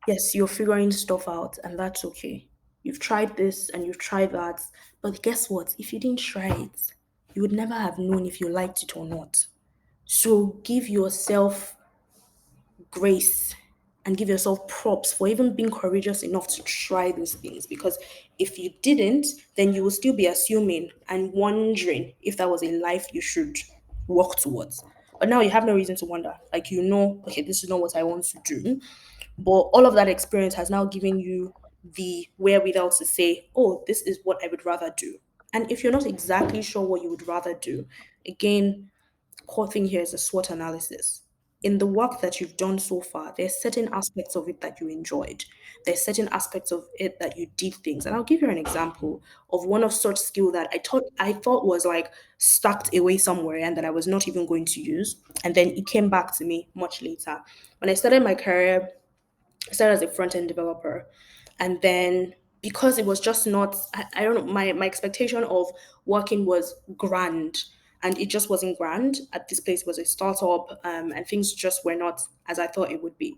Yes, you're figuring stuff out, and that's okay. You've tried this and you've tried that, but guess what? If you didn't try it, you would never have known if you liked it or not. So give yourself grace and give yourself props for even being courageous enough to try these things, because if you didn't, then you will still be assuming and wondering if that was a life you should work towards. But now you have no reason to wonder. Like, you know, okay, this is not what I want to do. But all of that experience has now given you the wherewithal to say, oh, this is what I would rather do. And if you're not exactly sure what you would rather do, again, core thing here is a SWOT analysis. In the work that you've done so far, there's certain aspects of it that you enjoyed. There's certain aspects of it that you did things. And I'll give you an example of one of such skill that I thought was like stacked away somewhere and that I was not even going to use. And then it came back to me much later. When I started my career, I started as a front end developer. And then because it was just not, I don't know, my expectation of working was grand, and it just wasn't grand. At this place was a startup, and things just were not as I thought it would be.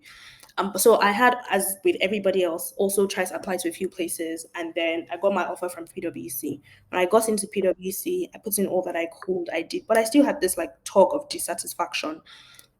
So I had, as with everybody else, also tried to apply to a few places, and then I got my offer from PwC. When I got into PwC, I put in all that I could, I did, but I still had this like tug of dissatisfaction.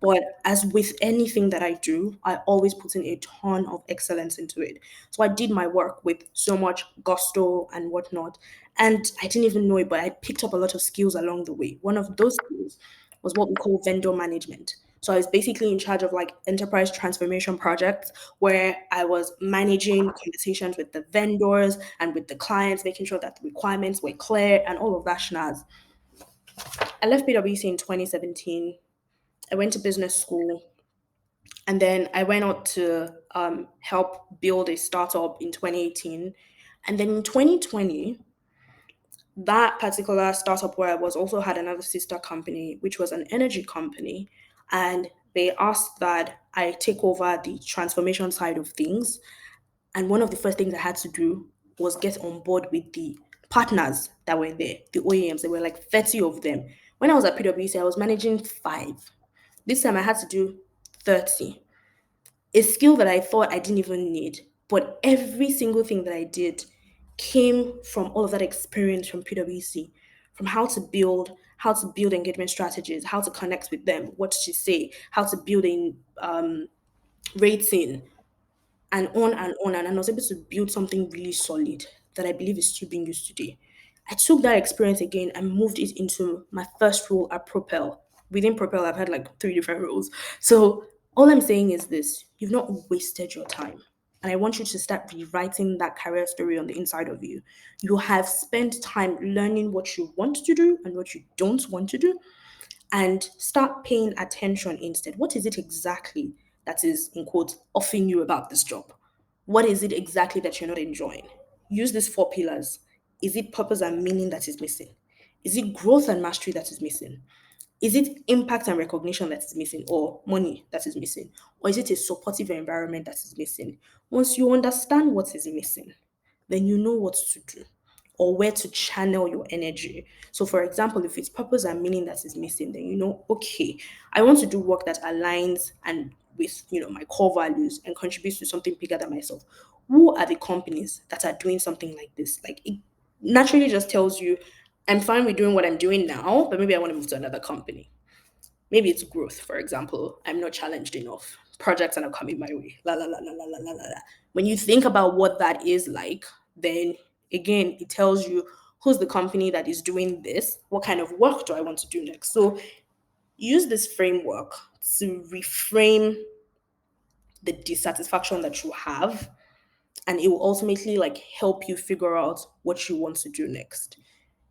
But as with anything that I do, I always put in a ton of excellence into it. So I did my work with so much gusto and whatnot. And I didn't even know it, but I picked up a lot of skills along the way. One of those skills was what we call vendor management. So I was basically in charge of like enterprise transformation projects where I was managing conversations with the vendors and with the clients, making sure that the requirements were clear and all of that schnaz. I left PwC in 2017. I went to business school, and then I went out to help build a startup in 2018. And then in 2020, that particular startup where I was also had another sister company, which was an energy company. And they asked that I take over the transformation side of things. And one of the first things I had to do was get on board with the partners that were there, the OEMs. There were like 30 of them. When I was at PwC, I was managing five. This time I had to do 30. A skill that I thought I didn't even need. But every single thing that I did came from all of that experience from PwC, from how to build engagement strategies, how to connect with them, what to say, how to build a rating, and on and on. And I was able to build something really solid that I believe is still being used today. I took that experience again and moved it into my first role at Propel. Within Propel, I've had like three different roles. So all I'm saying is this: you've not wasted your time. And I want you to start rewriting that career story on the inside of you. You have spent time learning what you want to do and what you don't want to do, and start paying attention instead. What is it exactly that is, in quotes, offering you about this job? What is it exactly that you're not enjoying? Use these four pillars. Is it purpose and meaning that is missing? Is it growth and mastery that is missing? Is it impact and recognition that is missing, or money that is missing? Or is it a supportive environment that is missing? Once you understand what is missing, then you know what to do or where to channel your energy. So, for example, if it's purpose and meaning that is missing, then you know, okay, I want to do work that aligns and with my core values and contributes to something bigger than myself. Who are the companies that are doing something like this? Like, it naturally just tells you, I'm fine with doing what I'm doing now, but maybe I want to move to another company. Maybe it's growth, for example. I'm not challenged enough. Projects are not coming my way. La la la la la la la la. When you think about what that is like, then again, it tells you who's the company that is doing this. What kind of work do I want to do next? So use this framework to reframe the dissatisfaction that you have, and it will ultimately like help you figure out what you want to do next.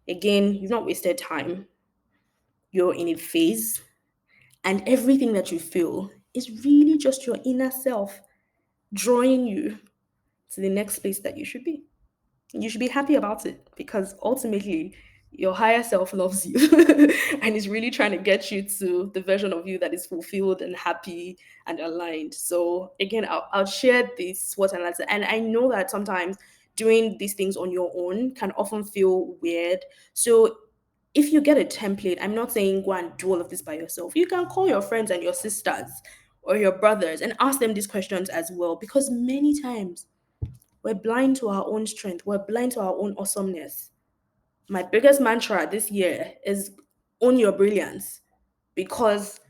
Again, you've not wasted time. You're in a phase, and everything that you feel is really just your inner self drawing you to the next place that you should be. You should be happy about it because ultimately your higher self loves you and is really trying to get you to the version of you that is fulfilled and happy and aligned. So again, I'll share this SWOT analysis, and I know that sometimes doing these things on your own can often feel weird. So if you get a template, I'm not saying go and do all of this by yourself. You can call your friends and your sisters or your brothers and ask them these questions as well, because many times we're blind to our own strength, we're blind to our own awesomeness. My biggest mantra this year is own your brilliance, because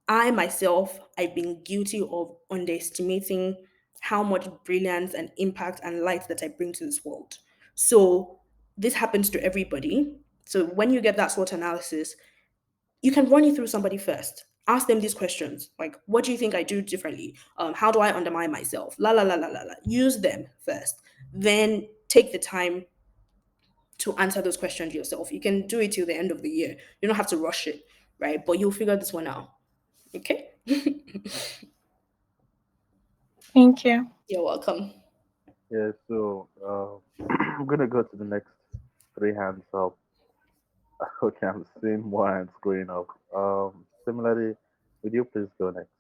I myself, I've been guilty of underestimating how much brilliance and impact and light that I bring to this world. So this happens to everybody. So when you get that SWOT analysis, you can run it through somebody first. Ask them these questions like, what do you think I do differently? How do I undermine myself? La la la la la la. Use them first. Then take the time to answer those questions yourself. You can do it till the end of the year. You don't have to rush it, right? But you'll figure this one out. Okay?
Thank you.
You're welcome.
Yeah, so I'm gonna go to the next three hands up. Okay, I'm seeing more hands going up. Similarly, would you please go next?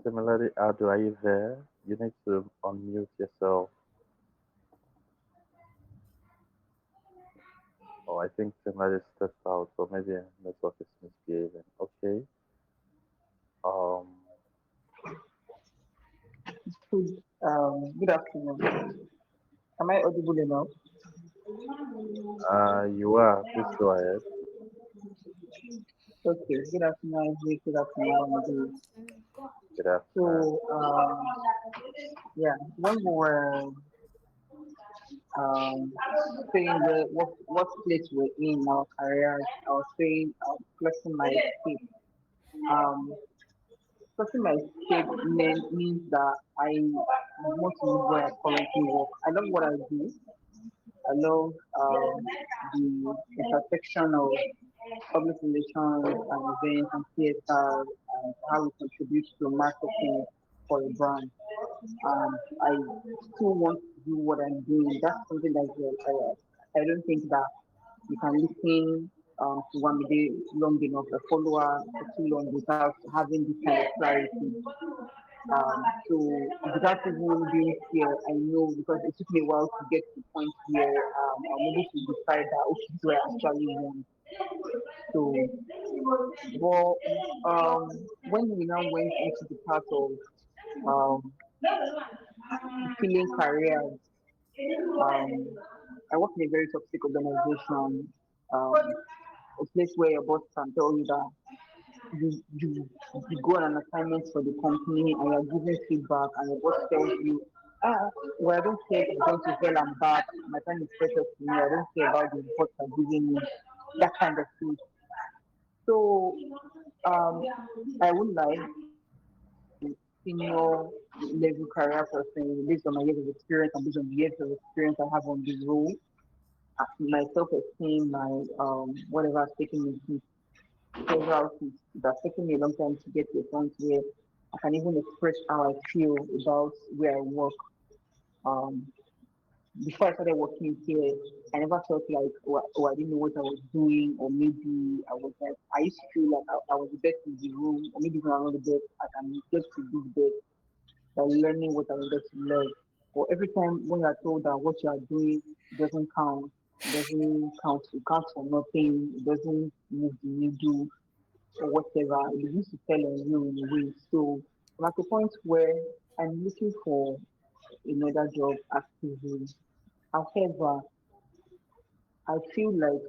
Similarly, Adu, are you there? You need to unmute yourself. Oh, I think similarly stepped out, so maybe network is misbehaving. Okay. Um,
Good afternoon. Am I audible enough?
you are. Please go ahead.
Okay, good afternoon, Isaac. Good afternoon, Wamide.
Good afternoon.
So, yeah, when we were um, saying what place we're in our careers, I was saying flexing my escape. Um, Flexing my escape means that I want to live where I currently work. I love what I do. I love the intersection of public relations and events and theater and how it contributes to marketing for a brand. I still want to do what I'm doing. That's something that I don't think that you can listen to Wamide long enough, a follower for too long without having this kind of clarity. So without even being here, I know because it took me a while to get to the point where I'm able to decide that okay, this is where I actually want. So, but when we now went into the part of um, filling careers, I work in a very toxic organization, um, a place where your boss can tell you that you go on an assignment for the company and you're giving feedback and your boss tells you, well, I don't care if it's going to hell and back, my time is precious to me, I don't care about the reports you're giving me, that kind of thing. So um, I would like senior level career person based on my years of experience and based on the years of experience I have on the role, my self-esteem, my whatever has taken me to several things that's taken me a long time to get to a point where I can even express how I feel about where I work. Um, Before I started working here, I never felt like I didn't know what I was doing, or maybe I was like I used to feel like I was the best in the room, or maybe when I'm not the best, I can get to do the best by learning what I wanted to learn. But every time when you're told that what you are doing doesn't count, it counts for nothing, it doesn't move the needle or whatever, it begins to tell on you in a way. So I'm at a point where I'm looking for another job actively. However, I feel like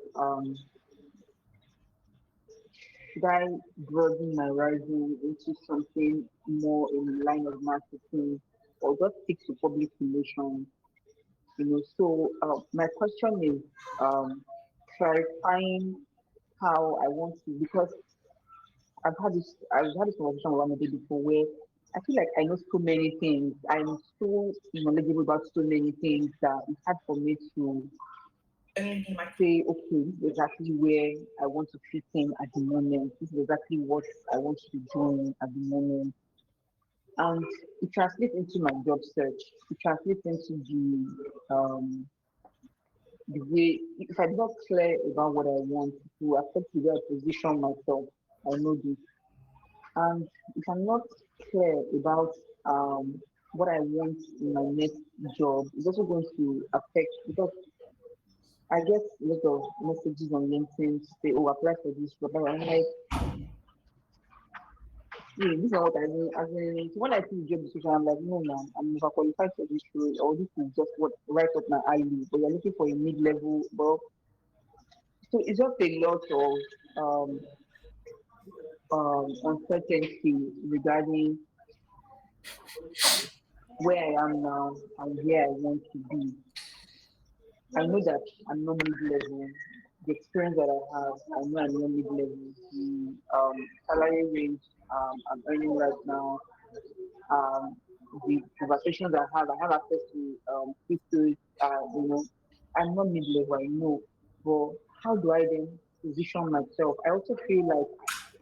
should I broaden my horizon into something more in the line of marketing or just stick to public relations? So my question is clarifying how I want to because I've had this conversation with one before where I feel like I know so many things. I'm so knowledgeable about so many things that it's hard for me to say, okay, this is exactly where I want to fit in at the moment. This is exactly what I want to be doing at the moment. And it translates into my job search. It translates into the way if I'm not clear about what I want to affect the way I position myself, I know this. And if I'm not clear about what I want in my next job, it's also going to affect because I get a lot of messages on LinkedIn to say, oh, apply for this job. And I'm like, yeah, this is not what I mean. As in, so when I see the job description, I'm like, no, man, I'm overqualified for this role, or this is just what right up my alley. But you're looking for a mid-level. Well, so it's just a lot of uncertainty regarding where I am now and where I want to be. I know that I'm not mid-level. The experience that I have, I know I'm not mid-level. The salary range I'm earning right now, um, the conversations I have access to cryptos, I'm not mid-level, I know. But how do I then position myself? I also feel like,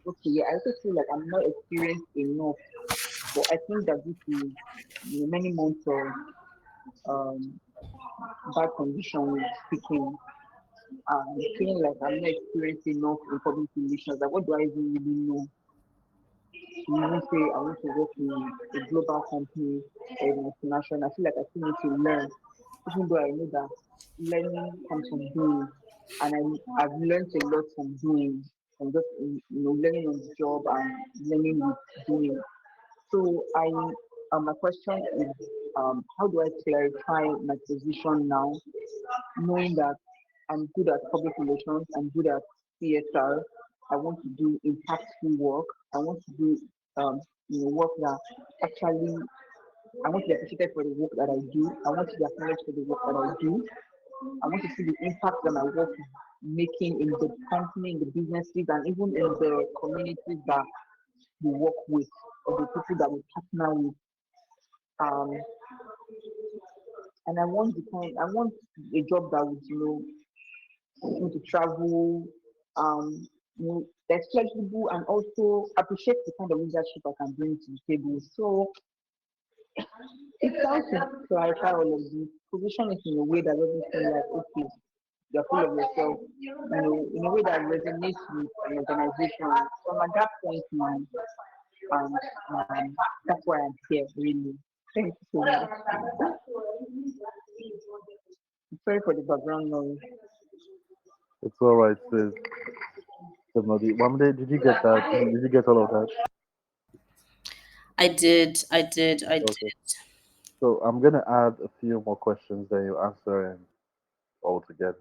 okay, yeah, I also feel like I'm not experienced enough. But I think that this is many months of um, bad conditions speaking. Feeling like I'm not experienced enough in public relations. Like, what do I even really know? To even say I want to work in a global company or a multinational, I feel like I still need to learn, even though I know that learning comes from doing, and I've learned a lot from doing, from just learning on the job and learning with doing. So my question is, how do I clarify my position now, knowing that I'm good at public relations, I'm good at CSR. I want to do impactful work. I want to do work that actually I want to be appreciated for the work that I do. I want to be acknowledged for the work that I do. I want to see the impact that my work is making in the company, in the businesses, and even in the communities that we work with or the people that we partner with. Um, and I want a job that would me to travel, that's flexible and also appreciate the kind of leadership I can bring to the table. So it sounds to clarify all of this. Position it in a way that doesn't feel like okay, you're full of yourself, in a way that resonates with an organization. So at that point, man, um, that's why I'm here, really. Thank you so much. Sorry for the background noise.
It's all right, sis. Definitely. Wamide, did you get that? Did you get all of that?
I did. I did. I did.
Okay. So I'm gonna add a few more questions, then you answer and all together.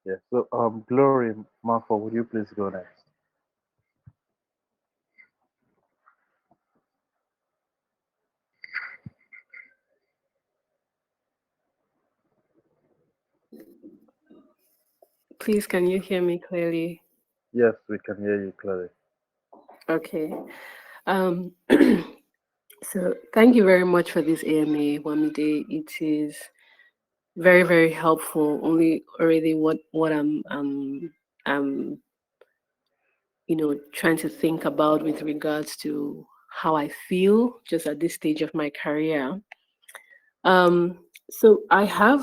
Yeah. So Glory, Marfa, would you please go next?
Please, can you hear me clearly?
Yes, we can hear you clearly.
Okay. Um, so thank you very much for this AMA, Wamide. It is very, very helpful. Only already what I'm trying to think about with regards to how I feel just at this stage of my career. So I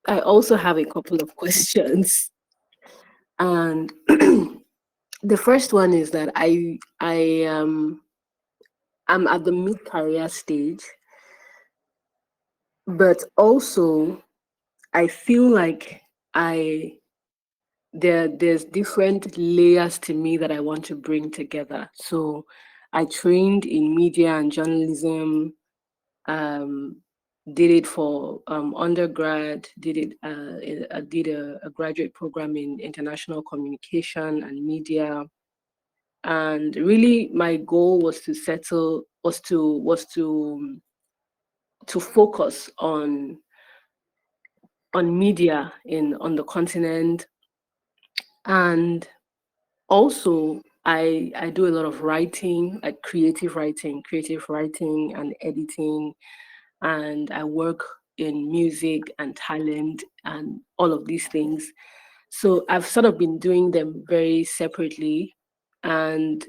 also have a couple of questions. And the first one is that I'm at the mid-career stage, but also I feel like there's different layers to me that I want to bring together. So I trained in media and journalism. Um, did it for undergrad. I did a graduate program in international communication and media. And really, my goal was to settle, was to focus on media on the continent. And also I do a lot of writing, like creative writing and editing, and I work in music and talent and all of these things. So I've sort of been doing them very separately. And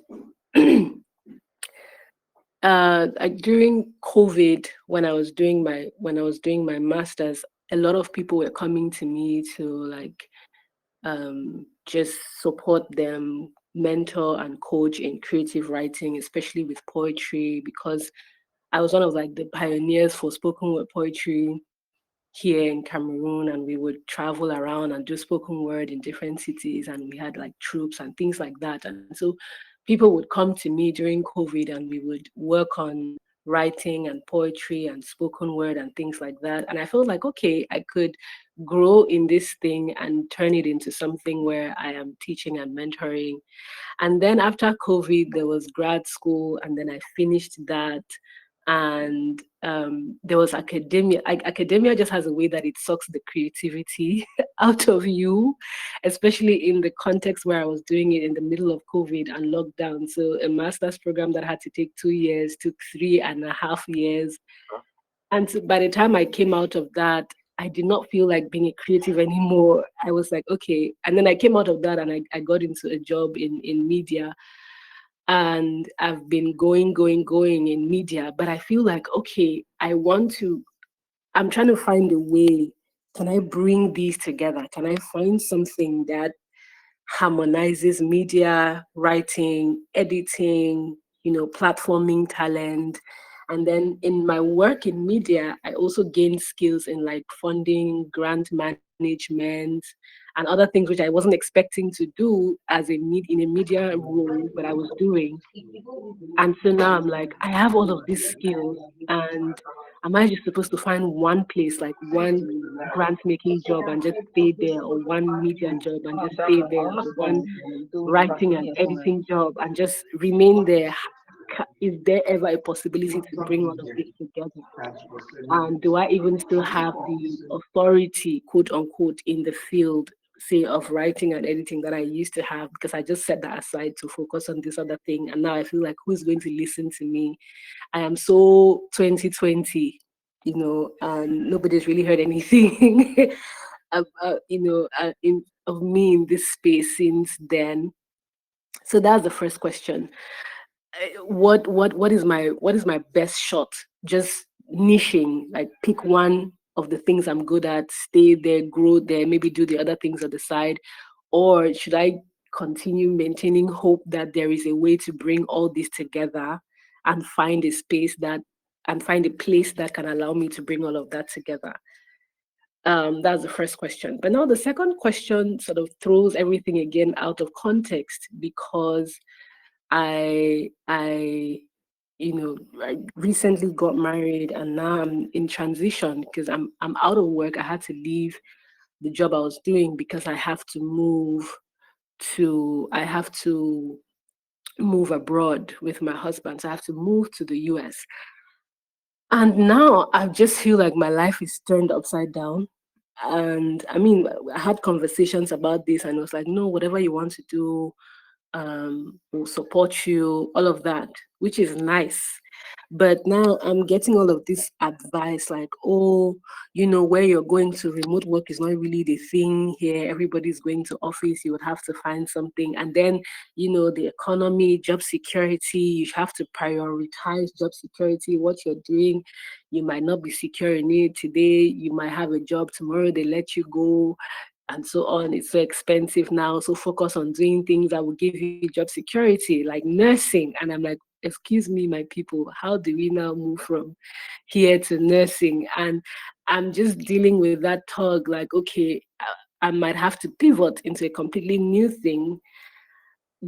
like during COVID, when I was doing my masters, a lot of people were coming to me to like just support them, mentor and coach in creative writing, especially with poetry, because I was one of like the pioneers for spoken word poetry here in Cameroon, and we would travel around and do spoken word in different cities, and we had like troops and things like that. And so people would come to me during COVID, and we would work on writing and poetry and spoken word and things like that. And I felt like, okay, I could grow in this thing and turn it into something where I am teaching and mentoring. And then after COVID, there was grad school, and then I finished that. And there was academia. Academia just has a way that it sucks the creativity out of you, especially in the context where I was doing it in the middle of COVID and lockdown. So a master's program that had to take 2 years took 3.5 years. And so by the time I came out of that, I did not feel like being a creative anymore. I was like, okay. And then I came out of that, and I got into a job in media. And I've been going in media. But I feel like, okay, I'm trying to find a way. Can I bring these together? Can I find something that harmonizes media, writing, editing, platforming talent? And then in my work in media, I also gained skills in like funding, grant management, and other things which I wasn't expecting to do in a media role, but I was doing. And so now I'm like, I have all of these skills, and am I just supposed to find one place, like one grant making job and just stay there, or one media job and just stay there, or one writing and editing job and just remain there? Is there ever a possibility to bring all of this together? And do I even still have the authority, quote unquote, in the field, say, of writing and editing that I used to have? Because I just set that aside to focus on this other thing. And now I feel like, who's going to listen to me? I am so 2020, and nobody's really heard anything of me in this space since then. So that's the first question. What is my best shot? Just niching, like pick one of the things I'm good at, stay there, grow there, maybe do the other things on the side. Or should I continue maintaining hope that there is a way to bring all this together and find a place that can allow me to bring all of that together? That's the first question. But now the second question sort of throws everything again out of context, because I I recently got married, and now I'm in transition because I'm out of work. I had to leave the job I was doing because I have to move abroad with my husband. So I have to move to the US. And now I just feel like my life is turned upside down. And I mean, I had conversations about this, and I was like, no, whatever you want to do, will support you, all of that, which is nice. But now I'm getting all of this advice like, oh, where you're going to, remote work is not really the thing here. Everybody's going to office. You would have to find something. And then, the economy, job security, you have to prioritize job security. What you're doing, you might not be secure in it today. You might have a job tomorrow, they let you go, and so on. It's so expensive now. So focus on doing things that will give you job security, like nursing. And I'm like, excuse me, my people, how do we now move from here to nursing? And I'm just dealing with that tug, like, okay, I might have to pivot into a completely new thing.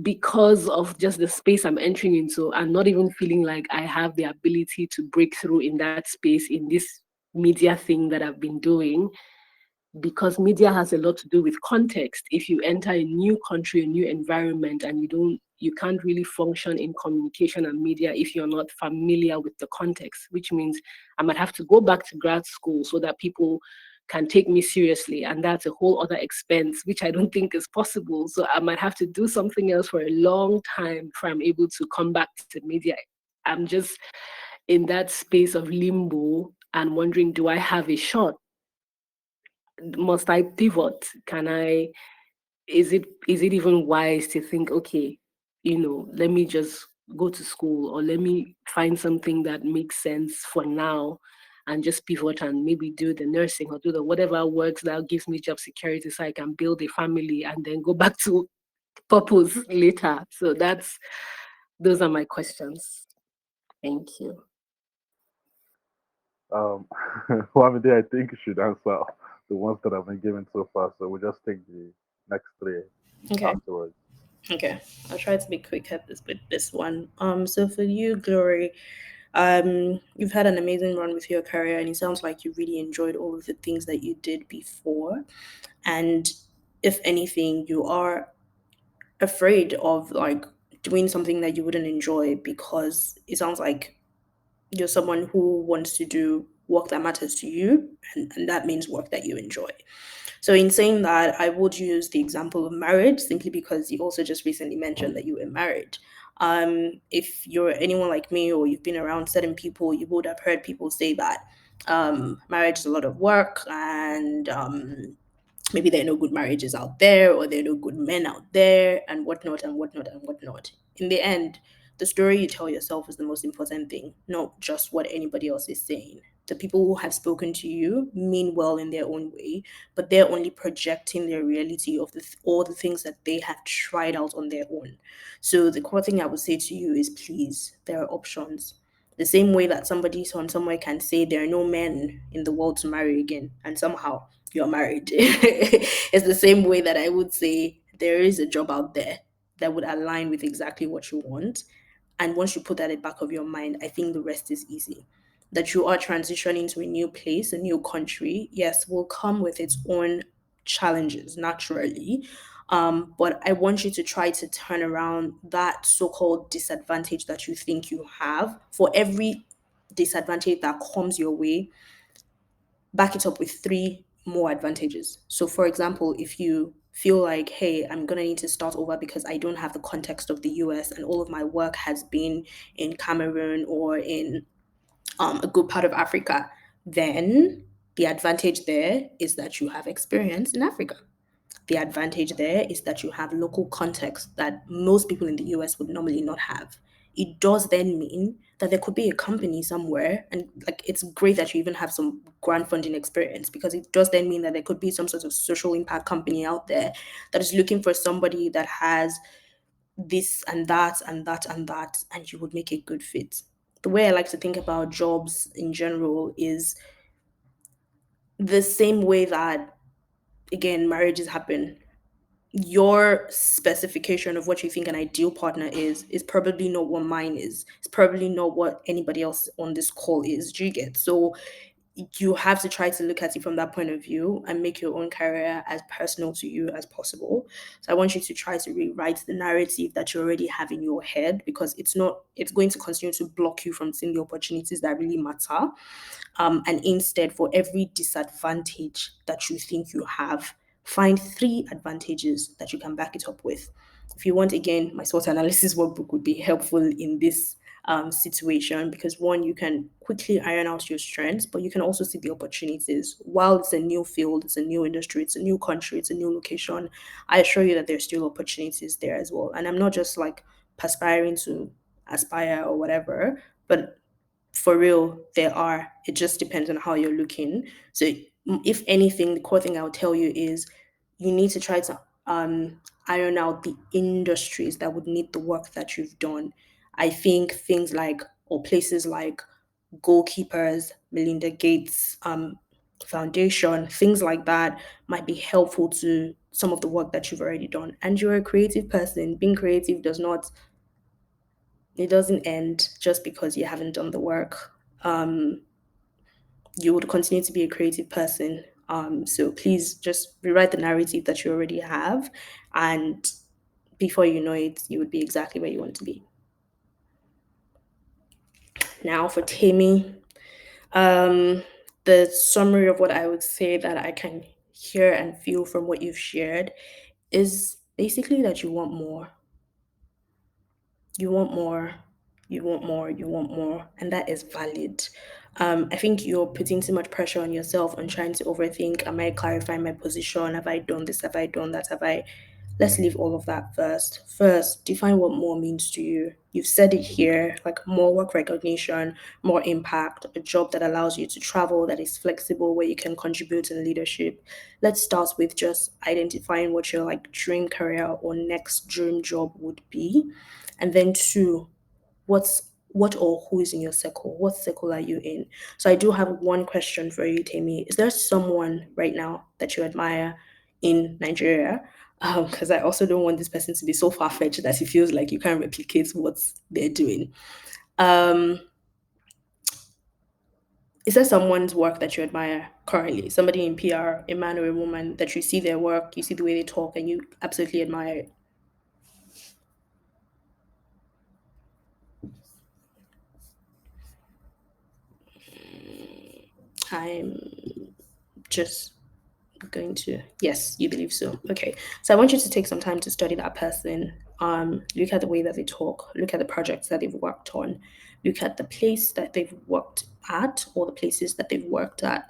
because of just the space I'm entering into, and not even feeling like I have the ability to break through in that space in this media thing that I've been doing, because media has a lot to do with context. If you enter a new country, a new environment, and you can't really function in communication and media if you're not familiar with the context, which means I might have to go back to grad school so that people can take me seriously, and that's a whole other expense which I don't think is possible. So I might have to do something else for a long time before I'm able to come back to media. I'm just in that space of limbo and wondering, do I have a shot? Must I pivot? Can I, is it even wise to think, okay, let me just go to school, or let me find something that makes sense for now and just pivot and maybe do the nursing or do the whatever works that gives me job security so I can build a family and then go back to purpose later. So those are my questions. Thank you.
Um, Wamide, I think you should answer the ones that have been given so far. So we'll just take the next three
Okay.
afterwards.
Okay. I'll try to be quick at this with this one. So for you, Glory, you've had an amazing run with your career, and it sounds like you really enjoyed all of the things that you did before. And if anything, you are afraid of like doing something that you wouldn't enjoy, because it sounds like you're someone who wants to do work that matters to you, and that means work that you enjoy. So in saying that, I would use the example of marriage, simply because you also just recently mentioned that you were married. If you're anyone like me, or you've been around certain people, you would have heard people say that marriage is a lot of work, and maybe there are no good marriages out there, or there are no good men out there, and whatnot and whatnot and whatnot. In the end, the story you tell yourself is the most important thing, not just what anybody else is saying. The people who have spoken to you mean well in their own way, but they're only projecting their reality of all the things that they have tried out on their own. So the core thing I would say to you is, please, there are options. The same way that somebody on somewhere can say there are no men in the world to marry again, and somehow you're married. It's the same way that I would say there is a job out there that would align with exactly what you want. And once you put that at the back of your mind, I think the rest is easy. That you are transitioning to a new place, a new country, yes, will come with its own challenges naturally. But I want you to try to turn around that so called disadvantage that you think you have. For every disadvantage that comes your way, back it up with three more advantages. So, for example, if you feel like, hey, I'm gonna need to start over because I don't have the context of the US, and all of my work has been in Cameroon or in a good part of Africa, then the advantage there is that you have experience in Africa. The advantage there is that you have local context that most people in the US would normally not have. It does then mean that there could be a company somewhere, and like it's great that you even have some grant funding experience, because it does then mean that there could be some sort of social impact company out there that is looking for somebody that has this and that and that and that, and you would make a good fit. The way I like to think about jobs in general is the same way that, again, marriages happen. Your specification of what you think an ideal partner is probably not what mine is. It's probably not what anybody else on this call is. Do you get? So you have to try to look at it from that point of view and make your own career as personal to you as possible. So I want you to try to rewrite the narrative that you already have in your head, because it's going to continue to block you from seeing the opportunities that really matter. And instead, for every disadvantage that you think you have, find three advantages that you can back it up with. If you want, again, my SWOT analysis workbook would be helpful in this situation, because one, you can quickly iron out your strengths, but you can also see the opportunities. While it's a new field, it's a new industry, it's a new country, it's a new location, I assure you that there's still opportunities there as well. And I'm not just like perspiring to aspire or whatever, but for real, there are. It just depends on how you're looking. So, if anything, the core thing I would tell you is you need to try to iron out the industries that would need the work that you've done. I think things like, or places like goalkeepers, Melinda Gates, foundation, things like that might be helpful to some of the work that you've already done. And you're a creative person. Being creative it doesn't end just because you haven't done the work. You would continue to be a creative person. So please just rewrite the narrative that you already have, and before you know it, you would be exactly where you want to be. Now for Tammy, the summary of what I would say that I can hear and feel from what you've shared is basically that you want more. You want more, you want more, you want more, and that is valid. I think you're putting too much pressure on yourself on trying to overthink. Am I clarifying my position? Have I done this? Have I done that? Have I? Let's leave all of that first. First, define what more means to you. You've said it here, like more work recognition, more impact, a job that allows you to travel, that is flexible, where you can contribute in leadership. Let's start with just identifying what your like dream career or next dream job would be. And then two, what or who is in your circle? What circle are you in? So I do have one question for you, Tammy. Is there someone right now that you admire in Nigeria? Because I also don't want this person to be so far-fetched that he feels like you can't replicate what they're doing. Um, is there someone's work that you admire currently? Somebody in PR, a man or a woman, that you see their work, you see the way they talk, and you absolutely admire it? I'm just going to, yes, you believe so. Okay, so I want you to take some time to study that person. Look at the way that they talk, look at the projects that they've worked on, look at the place that they've worked at or the places that they've worked at,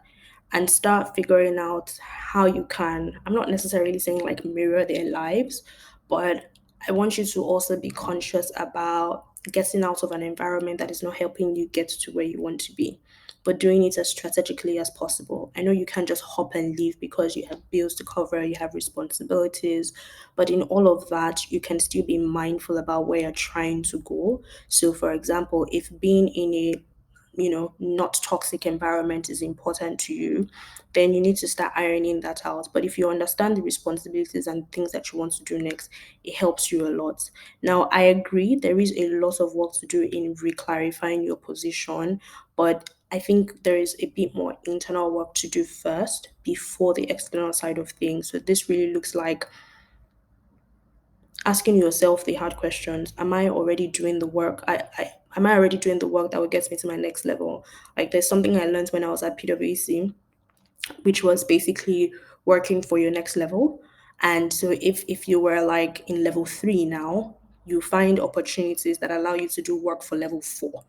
and start figuring out how you can, I'm not necessarily saying like mirror their lives, but I want you to also be conscious about getting out of an environment that is not helping you get to where you want to be, but doing it as strategically as possible. I know you can't just hop and leave because you have bills to cover, you have responsibilities, but in all of that, you can still be mindful about where you're trying to go. So, for example, if being in a not toxic environment is important to you, then you need to start ironing that out. But if you understand the responsibilities and things that you want to do next, it helps you a lot. Now, I agree there is a lot of work to do in reclarifying your position, but I think there is a bit more internal work to do first before the external side of things. So this really looks like asking yourself the hard questions. Am I already doing the work? I am I already doing the work that will get me to my next level? Like there's something I learned when I was at PwC, which was basically working for your next level. And so if you were like in level 3 now, you find opportunities that allow you to do work for level 4.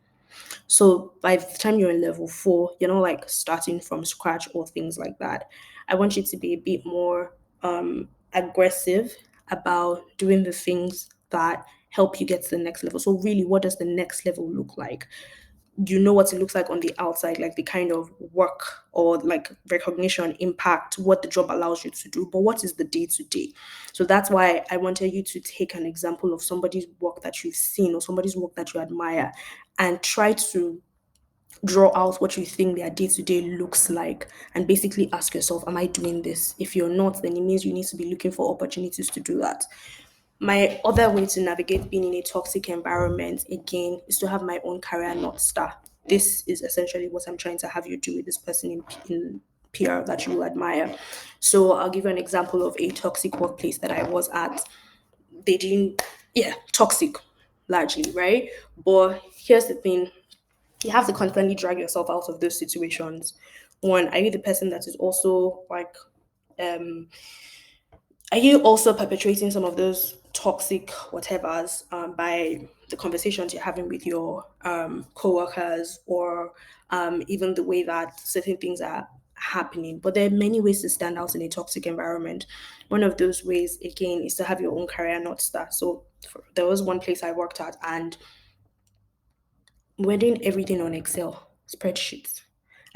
So by the time you're in level 4, you're not like starting from scratch or things like that. I want you to be a bit more aggressive about doing the things that help you get to the next level. So really, what does the next level look like? You know what it looks like on the outside, like the kind of work or like recognition, impact, what the job allows you to do, but what is the day to day? So that's why I wanted you to take an example of somebody's work that you've seen or somebody's work that you admire and try to draw out what you think their day to day looks like and basically ask yourself, am I doing this? If you're not, then it means you need to be looking for opportunities to do that. My other way to navigate being in a toxic environment again is to have my own career North Star. This is essentially what I'm trying to have you do with this person in PR that you will admire. So I'll give you an example of a toxic workplace that I was at. They didn't, yeah, toxic largely, right? But here's the thing, you have to constantly drag yourself out of those situations. One, are you the person that is also like um are you also perpetuating some of those toxic whatevers by the conversations you're having with your co-workers or even the way that certain things are happening? But there are many ways to stand out in a toxic environment. One of those ways again is to have your own career North Star. So there was one place I worked at and we're doing everything on Excel spreadsheets.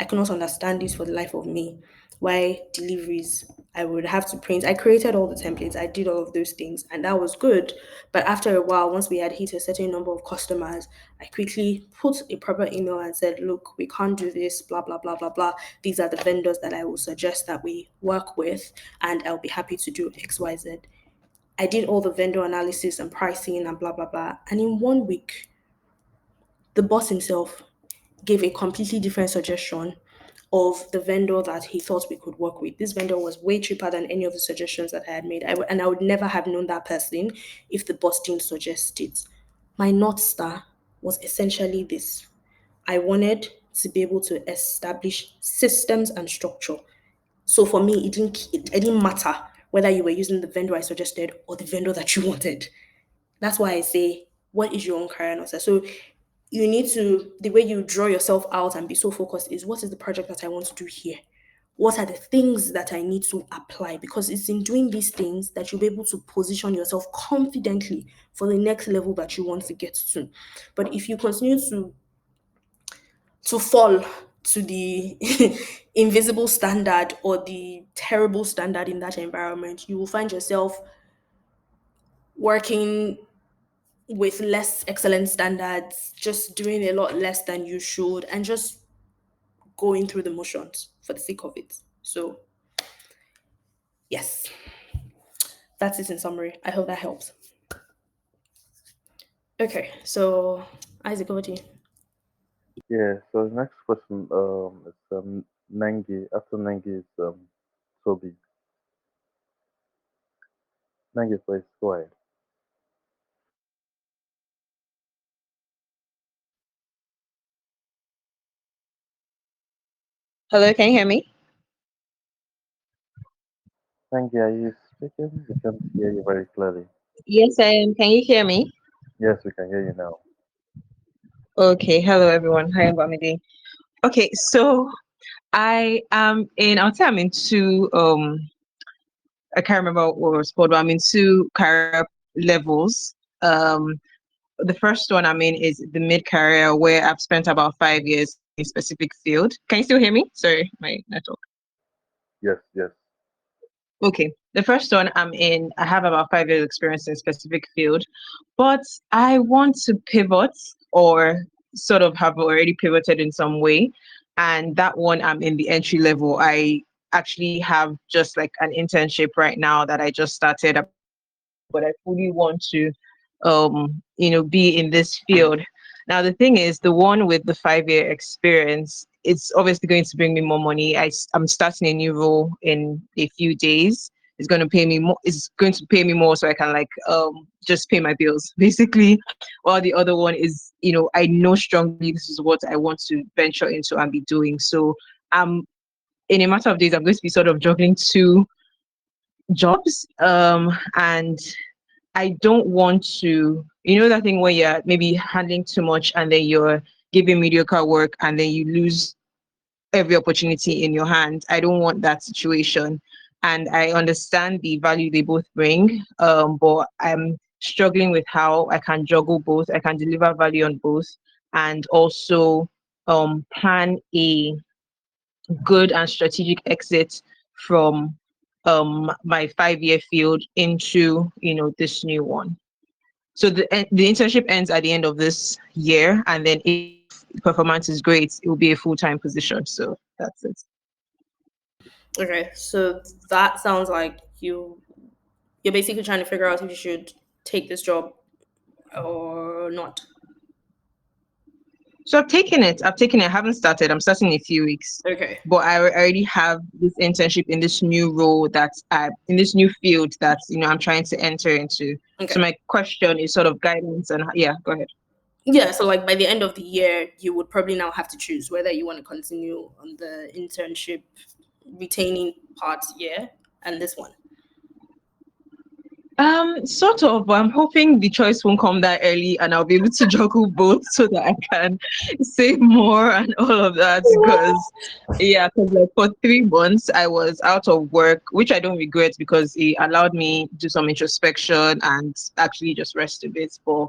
I cannot understand this for the life of me. Why deliveries? I would have to print. I created all the templates. I did all of those things, and that was good. But after a while, once we had hit a certain number of customers, I quickly put a proper email and said, "Look, we can't do this. Blah blah blah blah blah. These are the vendors that I will suggest that we work with, and I'll be happy to do X, Y, Z." I did all the vendor analysis and pricing and blah blah blah. And in 1 week, the boss himself gave a completely different suggestion of the vendor that he thought we could work with. This vendor was way cheaper than any of the suggestions that I had made. And I would never have known that person if the boss didn't suggest it. My North Star was essentially this: I wanted to be able to establish systems and structure. So for me, it didn't matter whether you were using the vendor I suggested or the vendor that you wanted. That's why I say, what is your own career North Star? So you need to, the way you draw yourself out and be so focused is, what is the project that I want to do here? What are the things that I need to apply? Because it's in doing these things that you'll be able to position yourself confidently for the next level that you want to get to. But if you continue to fall to the invisible standard or the terrible standard in that environment, you will find yourself working with less excellent standards, just doing a lot less than you should, and just going through the motions for the sake of it. So, yes, that's it in summary. I hope that helps. Okay, so Isaac, over to you.
Yeah. So the next question is Nengi. After Nengi is Toby. Nengi, please go ahead.
Hello, can you hear me?
Nengi, are you speaking? We can't hear you very clearly.
Yes, I am. Can you hear me?
Yes, we can hear you now.
Okay. Hello, everyone. Hi, Wamide. Okay, so I am in. I would say I'm in two. I can't remember what it was called, but I'm in two career levels. Um, the first one I'm in is the mid career, where I've spent about 5 years in a specific field. Can you still hear me? Sorry, my network.
Yes, yes.
Okay, the first one I'm in, I have about 5 years experience in a specific field, but I want to pivot or sort of have already pivoted in some way. And that one I'm in the entry level. I actually have just like an internship right now that I just started about 2 weeks ago, but I fully want to be in this field. Now the thing is, the one with the 5 year experience, it's obviously going to bring me more money. I'm starting a new role in a few days. It's going to pay me more. It's going to pay me more, so I can like just pay my bills basically. While the other one is, I know strongly this is what I want to venture into and be doing. So in a matter of days, I'm going to be sort of juggling two jobs. And I don't want to, that thing where you're maybe handling too much and then you're giving mediocre work and then you lose every opportunity in your hand. I don't want that situation. And I understand the value they both bring, but I'm struggling with how I can juggle both. I can deliver value on both and also plan a good and strategic exit from my 5 year field into this new one. So the internship ends at the end of this year, and then if performance is great, it will be a full-time position. So that's it.
Okay, so that sounds like you're basically trying to figure out if you should take this job or not.
So I've taken it. I've taken it. I haven't started. I'm starting in a few weeks.
Okay.
But already have this internship in this new role that I in this new field that I'm trying to enter into. So
Okay.
my question is sort of guidance and yeah, go ahead.
Yeah, so like by the end of the year, you would probably now have to choose whether you want to continue on the internship retaining part, yeah, and this one.
Sort of, but I'm hoping the choice won't come that early and I'll be able to juggle both so that I can save more and all of that because yeah, because like for 3 months I was out of work, which I don't regret because it allowed me to do some introspection and actually just rest a bit. For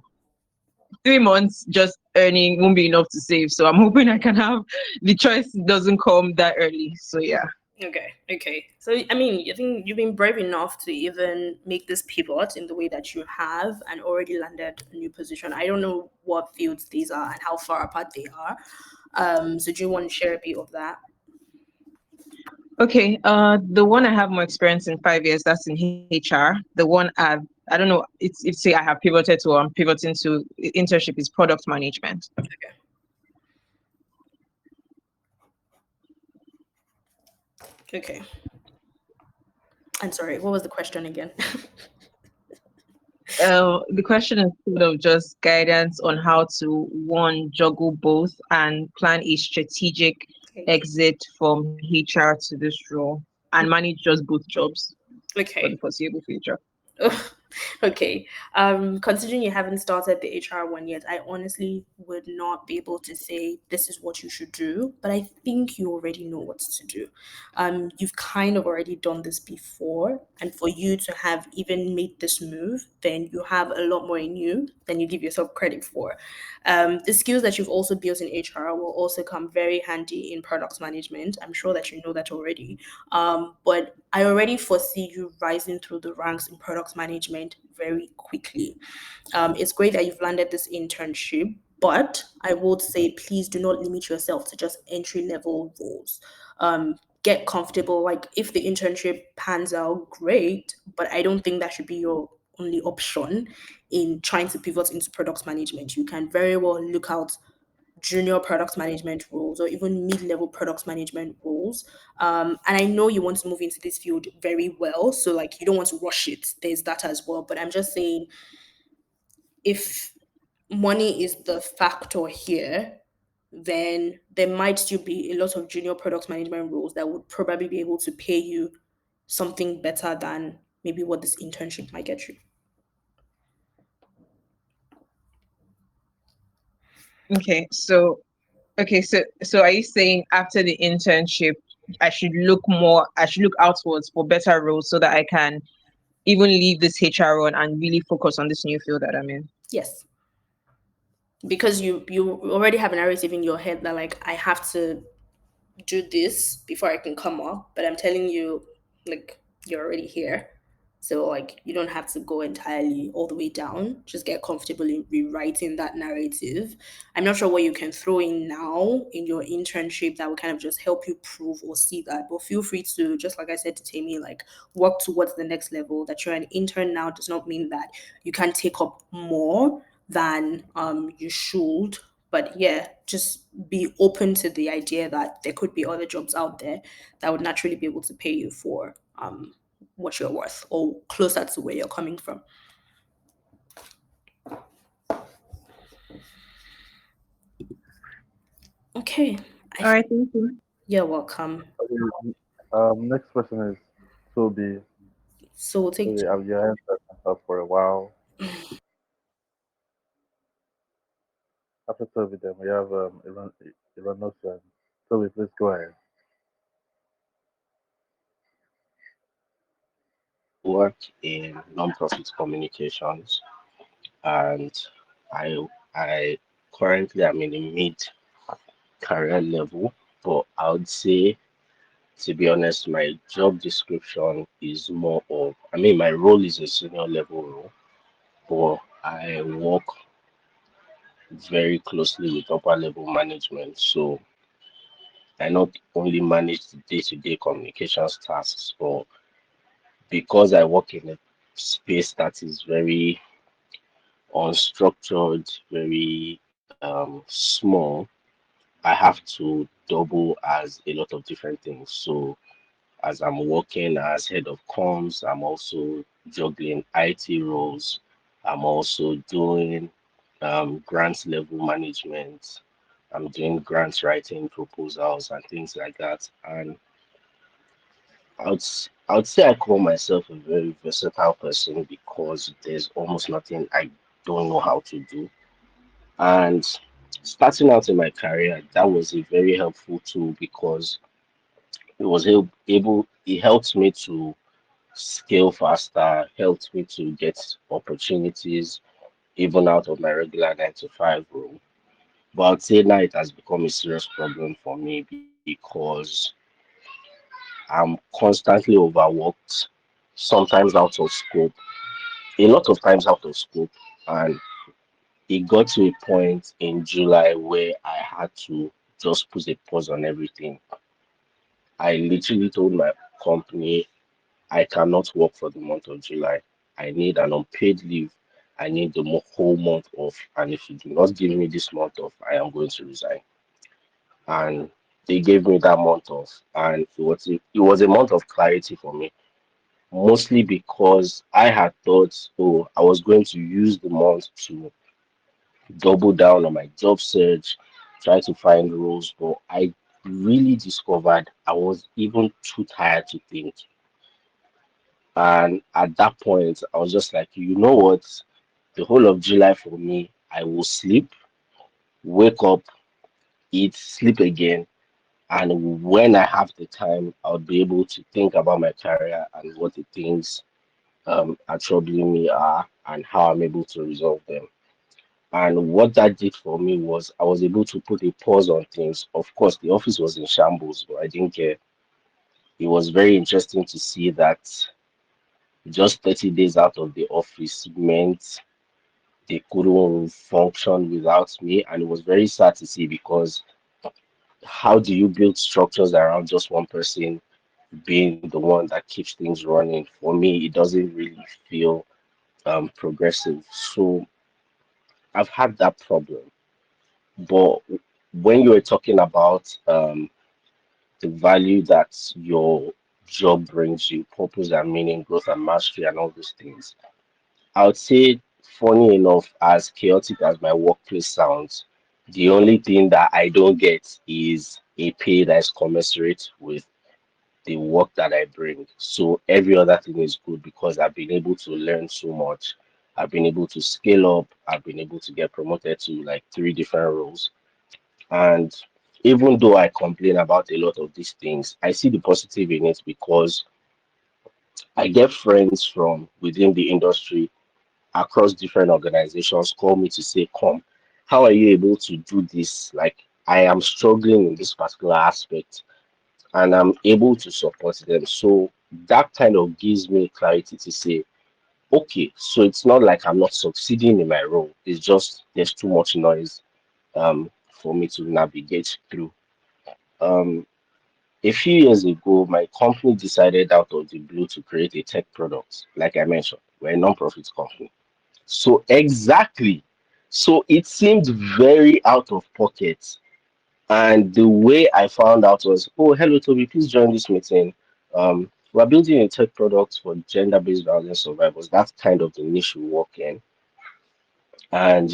3 months just earning won't be enough to save. So I'm hoping I can have the choice doesn't come that early. So yeah.
Okay, okay. So I mean, I think you've been brave enough to even make this pivot in the way that you have and already landed a new position. I don't know what fields these are and how far apart they are. So do you want to share a bit of that?
Okay, the one I have more experience in 5 years, that's in HR. The one I don't know, it's say I have pivoted to, I'm pivoting to internship is product management.
Okay. Okay. I'm sorry, what was the question again?
The question is sort of just guidance on how to one juggle both and plan a strategic
Okay.
exit from HR to this role and manage just both jobs for the
Okay.
foreseeable future.
Okay. Considering you haven't started the HR one yet, I honestly would not be able to say this is what you should do, but I think you already know what to do. You've kind of already done this before, and for you to have even made this move, then you have a lot more in you than you give yourself credit for. The skills that you've also built in HR will also come very handy in product management. I'm sure that you know that already. But I already foresee you rising through the ranks in product management very quickly. It's great that you've landed this internship, but I would say please do not limit yourself to just entry level roles. Get comfortable. Like if the internship pans out, great, but I don't think that should be your only option in trying to pivot into product management. You can very well look out junior product management roles or even mid-level product management roles. And I know you want to move into this field very well, so like you don't want to rush it. There's that as well. But I'm just saying, if money is the factor here, then there might still be a lot of junior product management roles that would probably be able to pay you something better than maybe what this internship might get you.
Okay, so are you saying after the internship I should look outwards for better roles so that I can even leave this HR role and really focus on this new field that I'm in?
Yes, because you already have a narrative in your head that like I have to do this before I can come up, but I'm telling you, like, you're already here. So, like, you don't have to go entirely all the way down. Just get comfortable in rewriting that narrative. I'm not sure what you can throw in now in your internship that will kind of just help you prove or see that. But feel free to, just like I said to Tammy, like, work towards the next level. That you're an intern now does not mean that you can take up more than you should, but yeah, just be open to the idea that there could be other jobs out there that would naturally be able to pay you for what you're worth or closer to where you're coming from. Okay, I
All
think
right, thank you.
you're welcome.
Okay, next question is Toby.
So we'll take
Toby, have you had that for a while? After Toby, then we have Ivanosa. Toby, please go ahead.
I work in non-profit communications, and I currently am in a mid career level, but I would say, to be honest, my job description is more of, I mean, my role is a senior level role, but I work very closely with upper level management. So I not only manage the day-to-day communications tasks, but because I work in a space that is very unstructured, very small, I have to double as a lot of different things. So as I'm working as head of comms, I'm also juggling IT roles. I'm also doing grants level management. I'm doing grants writing proposals and things like that. And I would say I call myself a very versatile person because there's almost nothing I don't know how to do. And starting out in my career, that was a very helpful tool because it helped me to scale faster, helped me to get opportunities even out of my regular 9 to 5 role. But I'd say now it has become a serious problem for me because I'm constantly overworked, sometimes out of scope, a lot of times out of scope. And it got to a point in July where I had to just put a pause on everything. I literally told my company I cannot work for the month of July. I need an unpaid leave. I need the whole month off. And if you do not give me this month off, I am going to resign. And they gave me that month off. And it was a month of clarity for me, mostly because I had thought, oh, I was going to use the month to double down on my job search, try to find roles, but I really discovered I was even too tired to think. And at that point, I was just like, you know what? The whole of July for me, I will sleep, wake up, eat, sleep again. And when I have the time, I'll be able to think about my career and what the things are troubling me are and how I'm able to resolve them. And what that did for me was I was able to put a pause on things. Of course, the office was in shambles, but I didn't care. It was very interesting to see that just 30 days out of the office meant they couldn't function without me. And it was very sad to see because how do you build structures around just one person being the one that keeps things running? For me, it doesn't really feel progressive. So I've had that problem. But when you were talking about the value that your job brings you, purpose and meaning, growth and mastery, and all those things, I would say, funny enough, as chaotic as my workplace sounds, the only thing that I don't get is a pay that is commensurate with the work that I bring. So every other thing is good because I've been able to learn so much. I've been able to scale up. I've been able to get promoted to like three different roles. And even though I complain about a lot of these things, I see the positive in it because I get friends from within the industry across different organizations call me to say, come, how are you able to do this? Like, I am struggling in this particular aspect and I'm able to support them. So that kind of gives me clarity to say, okay, so it's not like I'm not succeeding in my role. It's just there's too much noise for me to navigate through. Um, a few years ago, my company decided out of the blue to create a tech product. Like I mentioned, we're a non-profit company. So exactly. So it seemed very out of pocket. And the way I found out was, oh, hello, Toby, please join this meeting. We're building a tech product for gender-based violence survivors. That's kind of the niche we work in. And,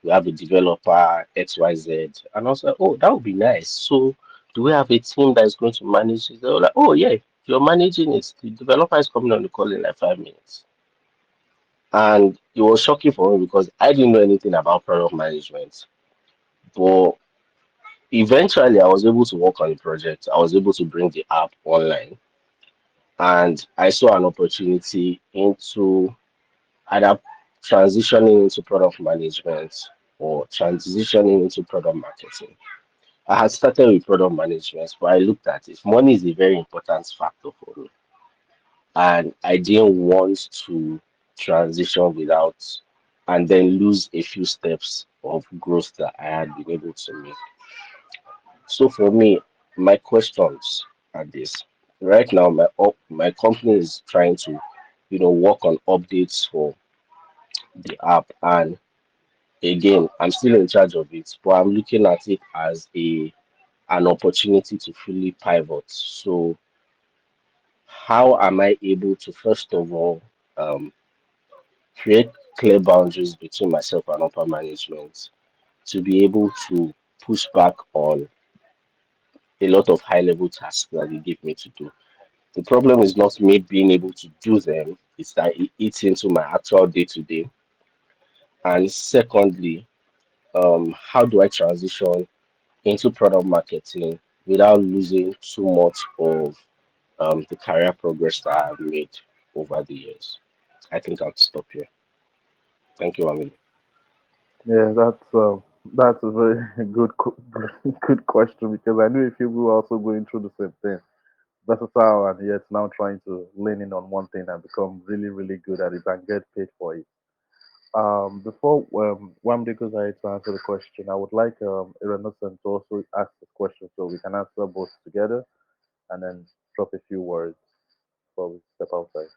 we have a developer, XYZ. And I was like, oh, that would be nice. So do we have a team that is going to manage it? They were like, oh, yeah, you're managing it. The developer is coming on the call in like 5 minutes. And it was shocking for me because I didn't know anything about product management. But eventually, I was able to work on the project. I was able to bring the app online, and I saw an opportunity into either transitioning into product management or transitioning into product marketing. I had started with product management, but I looked at it. Money is a very important factor for me, and I didn't want to transition without and then lose a few steps of growth that I had been able to make. So for me, my questions are this. Right now, my company is trying to, work on updates for the app, and again, I'm still in charge of it, but I'm looking at it as an opportunity to fully pivot. So how am I able to first of all um, create clear boundaries between myself and upper management to be able to push back on a lot of high level tasks that they give me to do. The problem is not me being able to do them, it's that it eats into my actual day to day. And secondly, how do I transition into product marketing without losing too much of the career progress that I've made over the years? I think I'll stop here. Thank you, Amil.
Yeah, that's a very good question because I know a few people are also going through the same thing. versatile and yet now trying to lean in on one thing and become really, really good at it and get paid for it. Before Wamdi goes ahead to answer the question, I would like Irenosen to also ask the question so we can answer both together and then drop a few words before we step outside.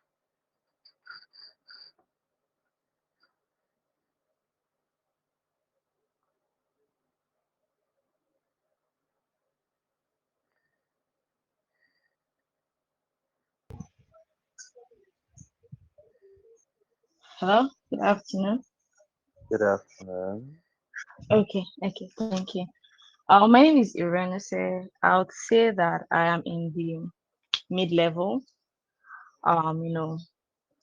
Hello, good afternoon.
Good afternoon.
Okay, thank you. My name is Irenese. I would say that I am in the mid-level, you know,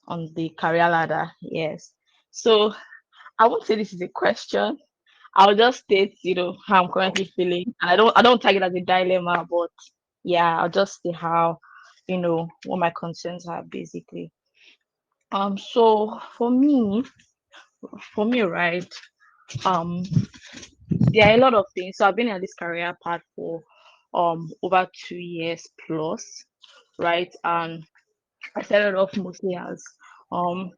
on the career ladder. Yes. So I won't say this is a question. I'll just state, how I'm currently feeling. And I don't take it as a dilemma, but yeah, I'll just say how, what my concerns are basically. So for me, right, um, there are a lot of things. So I've been in this career path for over 2 years plus, right? And I started off mostly as um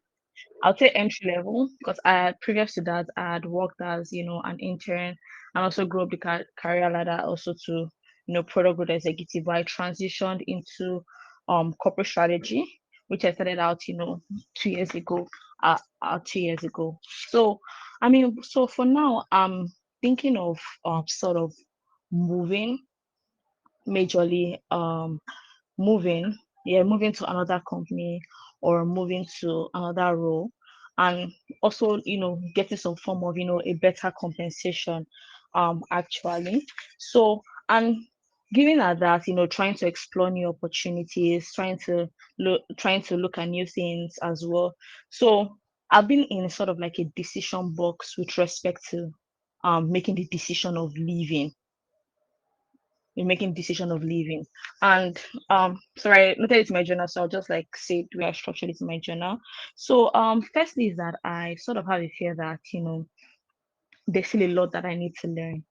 I'll say entry level because previous to that I had worked as an intern and also grew up the career ladder also to product growth executive. But I transitioned into corporate strategy, which I started out 2 years ago. 2 years ago. So I mean, so for now I'm thinking of sort of moving majorly moving moving to another company or moving to another role, and also getting some form of a better compensation actually. So, and given at that, trying to explore new opportunities, trying to look at new things as well. So I've been in sort of like a decision box with respect to making the decision of leaving, in making decision of leaving. And sorry, I noted it in my journal, so I'll just like say the way I structured it in my journal. So firstly is that I sort of have a fear that there's still a lot that I need to learn,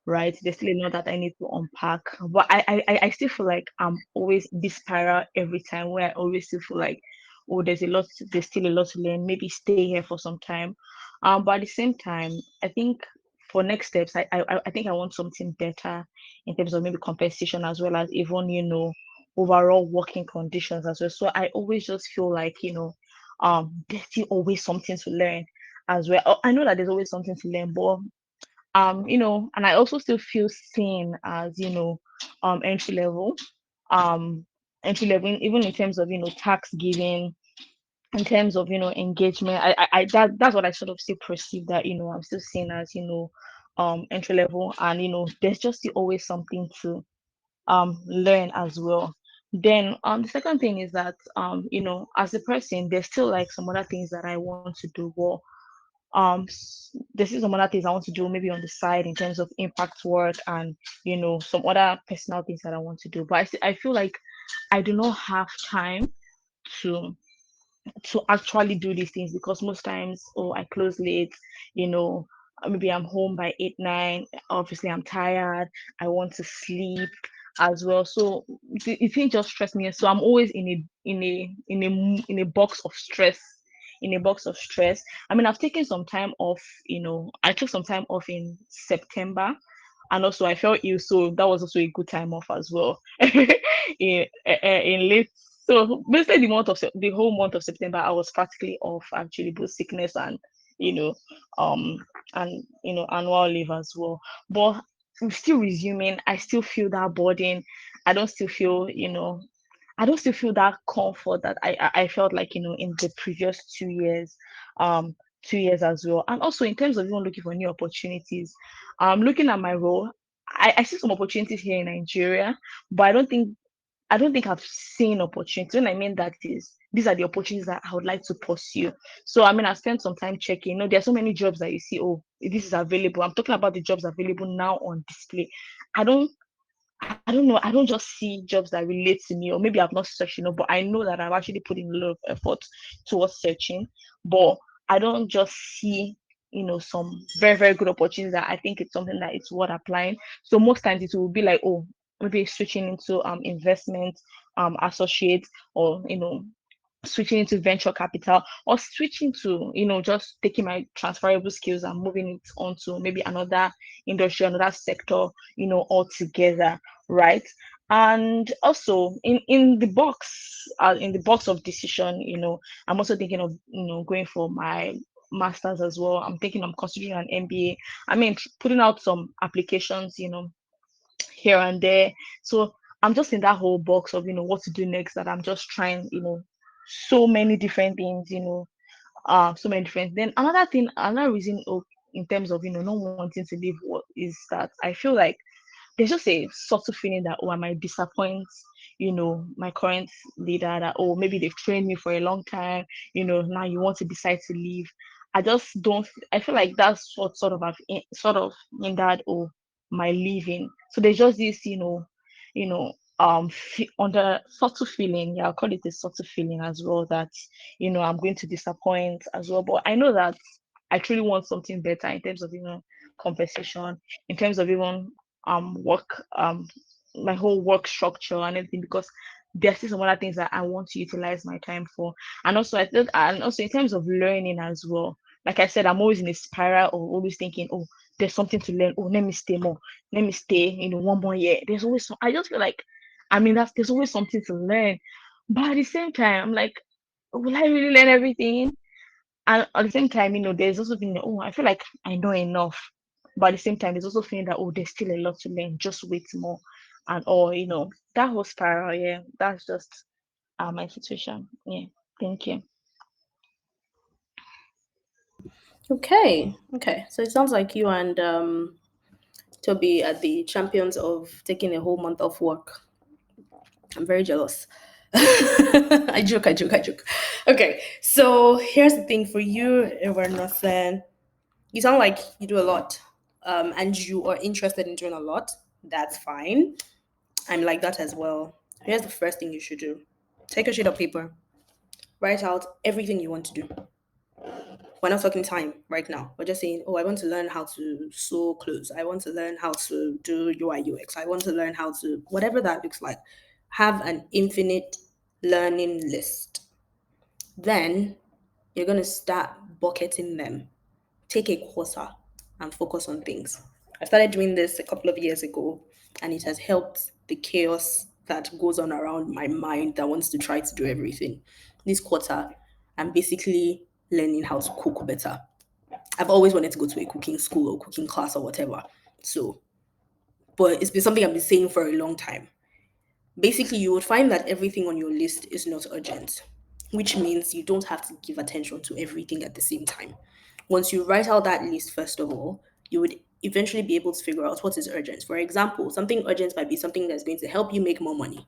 right? There's still a lot that I need to unpack. But I still feel like I'm always this spiral every time where I always still feel like, oh, there's still a lot to learn, maybe stay here for some time. But at the same time, I think for next steps, I think I want something better in terms of maybe compensation as well as even, overall working conditions as well. So I always just feel like, there's still always something to learn as well. I know that there's always something to learn, but and I also still feel seen as entry level, um entry level, even in terms of tax giving, in terms of engagement. That's what I sort of still perceive, that I'm still seen as entry level, and there's just still always something to learn as well. Then the second thing is that as a person, there's still like some other things that I want to do. Well, there's still some other things I want to do maybe on the side in terms of impact work and some other personal things that I want to do. But I feel like I do not have time to actually do these things, because most times, oh, I close late, you know maybe I'm home by 8 9, obviously I'm tired, I want to sleep as well. So it thing just stress me, so I'm always in a box of stress, I mean, I've taken some time off. I took some time off in September, and also I felt ill, so that was also a good time off as well. In late, so basically the whole month of September, I was practically off, actually, both sickness and you know um annual leave as well. But I'm still resuming. I still feel that burden. I don't still feel I don't still feel that comfort that I felt like in the previous 2 years, um 2 years as well. And also in terms of even looking for new opportunities, looking at my role, I see some opportunities here in Nigeria, but I don't think I've seen opportunities. When I mean that is, these are the opportunities that I would like to pursue. So I mean, I spent some time checking. There are so many jobs that you see. Oh, this is available. I'm talking about the jobs available now on display. I don't I don't know. I don't just see jobs that relate to me, or maybe I've not searched, but I know that I've actually put in a lot of effort towards searching. But I don't just see, some very, very good opportunities that I think it's something that it's worth applying. So most times it will be like, oh, maybe switching into investment, associate, or switching into venture capital, or switching to just taking my transferable skills and moving it onto maybe another industry, another sector, altogether, right? And also in the box of decision, I'm also thinking of going for my masters as well. I'm thinking I'm considering an MBA. I mean, putting out some applications, here and there. So I'm just in that whole box of what to do next, that I'm just trying, so many different things, so many different. Then another thing, another reason, in terms of not wanting to leave, what is that I feel like there's just a subtle feeling that, I might disappoint, my current leader, that, maybe they've trained me for a long time, now you want to decide to leave. I just don't. I feel like that's what sort of have sort of hindered, my leaving. So there's just this, you know, under subtle feeling. Yeah, I'll call it a subtle feeling as well, that I'm going to disappoint as well. But I know that I truly want something better in terms of compensation, in terms of even work, my whole work structure and everything, because there's still some other things that I want to utilize my time for. And also I think, and also in terms of learning as well, like I said, I'm always in a spiral of always thinking, there's something to learn. Let me stay more. Let me stay, one more year. There's always I just feel like, there's always something to learn. But at the same time, I'm like, will I really learn everything? And at the same time, there's also feeling that, I feel like I know enough. But at the same time, there's also feeling that, there's still a lot to learn, just wait more. And all, that whole spiral, yeah, that's just my situation. Yeah. Thank you.
Okay. Okay. So it sounds like you and Toby are the champions of taking a whole month off work. I'm very jealous. I joke, I joke, I joke. Okay, so here's the thing for you, Evernothing. You sound like you do a lot, and you are interested in doing a lot. That's fine. I'm like that as well. Here's the first thing you should do: take a sheet of paper, write out everything you want to do. We're not talking time right now. We're just saying, I want to learn how to sew clothes. I want to learn how to do UI UX. I want to learn how to, whatever that looks like. Have an infinite learning list. Then you're going to start bucketing them. Take a quarter and focus on things. I started doing this a couple of years ago, and it has helped the chaos that goes on around my mind that wants to try to do everything. This quarter, I'm basically learning how to cook better. I've always wanted to go to a cooking school or cooking class or whatever. So, but it's been something I've been saying for a long time. Basically, you would find that everything on your list is not urgent, which means you don't have to give attention to everything at the same time. Once you write out that list, first of all, you would eventually be able to figure out what is urgent. For example, something urgent might be something that's going to help you make more money.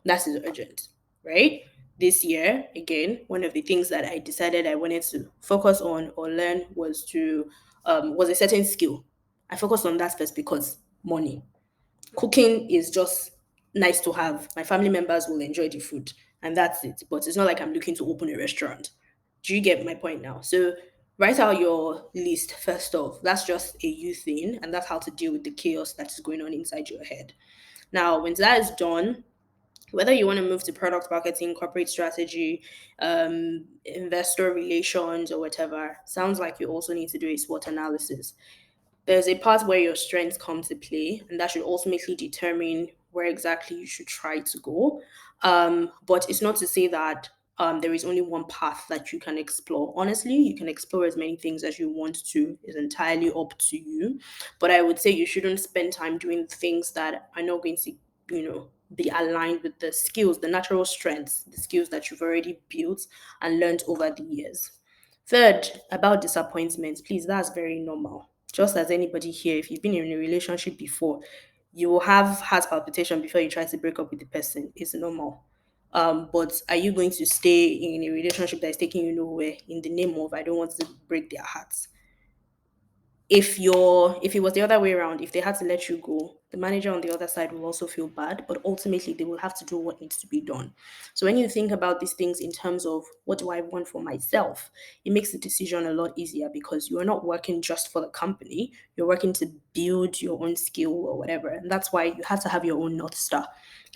That is urgent, right? This year, again, one of the things that I decided I wanted to focus on or learn was a certain skill. I focused on that first because money. Cooking is just nice to have. My family members will enjoy the food, and that's it. But it's not like I'm looking to open a restaurant. Do you get my point now? So write out your list first off. That's just a you thing, and that's how to deal with the chaos that is going on inside your head. Now, when that is done, whether you want to move to product marketing, corporate strategy, investor relations, or whatever, sounds like you also need to do a SWOT analysis. There's a part where your strengths come to play, and that should ultimately determine where exactly you should try to go. But it's not to say that there is only one path that you can explore. Honestly, you can explore as many things as you want to. It's entirely up to you. But I would say you shouldn't spend time doing things that are not going to, be aligned with the skills, the natural strengths, the skills that you've already built and learned over the years. Third, about disappointment, please, that's very normal. Just as anybody here, if you've been in a relationship before, you will have heart palpitation before you try to break up with the person. It's normal. But are you going to stay in a relationship that is taking you nowhere in the name of I don't want to break their hearts? If it was the other way around, if they had to let you go, The manager on the other side will also feel bad, but ultimately they will have to do what needs to be done. So when you think about these things in terms of what do I want for myself, it makes the decision a lot easier because you are not working just for the company, you're working to build your own skill or whatever. And that's why you have to have your own North Star.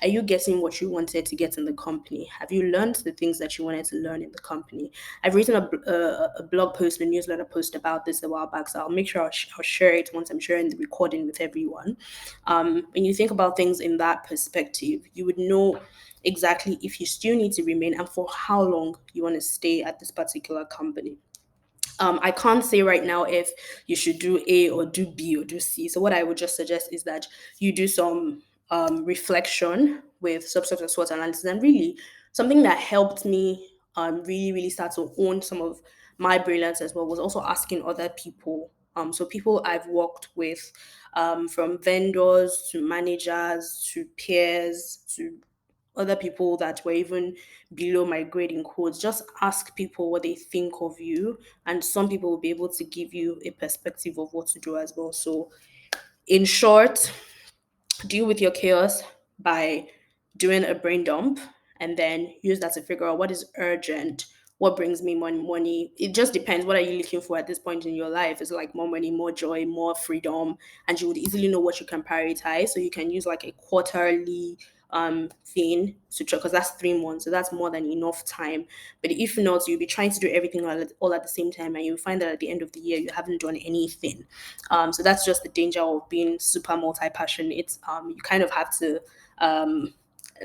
Are you getting what you wanted to get in the company? Have you learned the things that you wanted to learn in the company? I've written a blog post, a newsletter post about this a while back, so I'll make sure I'll share it once I'm sharing the recording with everyone. When you think about things in that perspective, you would know exactly if you still need to remain and for how long you want to stay at this particular company. I can't say right now if you should do A or do B or do C. So what I would just suggest is that you do some reflection with subset SWOT analysis. And really, something that helped me really, really start to own some of my brilliance as well was also asking other people. So people I've worked with, from vendors to managers to peers to other people that were even below my grading codes, just ask people what they think of you, and some people will be able to give you a perspective of what to do as well. So in short, deal with your chaos by doing a brain dump and then use that to figure out what is urgent, what brings me money. It just depends. What are you looking for at this point in your life? Is it like more money, more joy, more freedom? And you would easily know what you can prioritize. So you can use like a quarterly thing to check, because that's 3 months, so that's more than enough time. But if not, you'll be trying to do everything all at the same time, and you'll find that at the end of the year you haven't done anything. So that's just the danger of being super multi-passionate. You kind of have to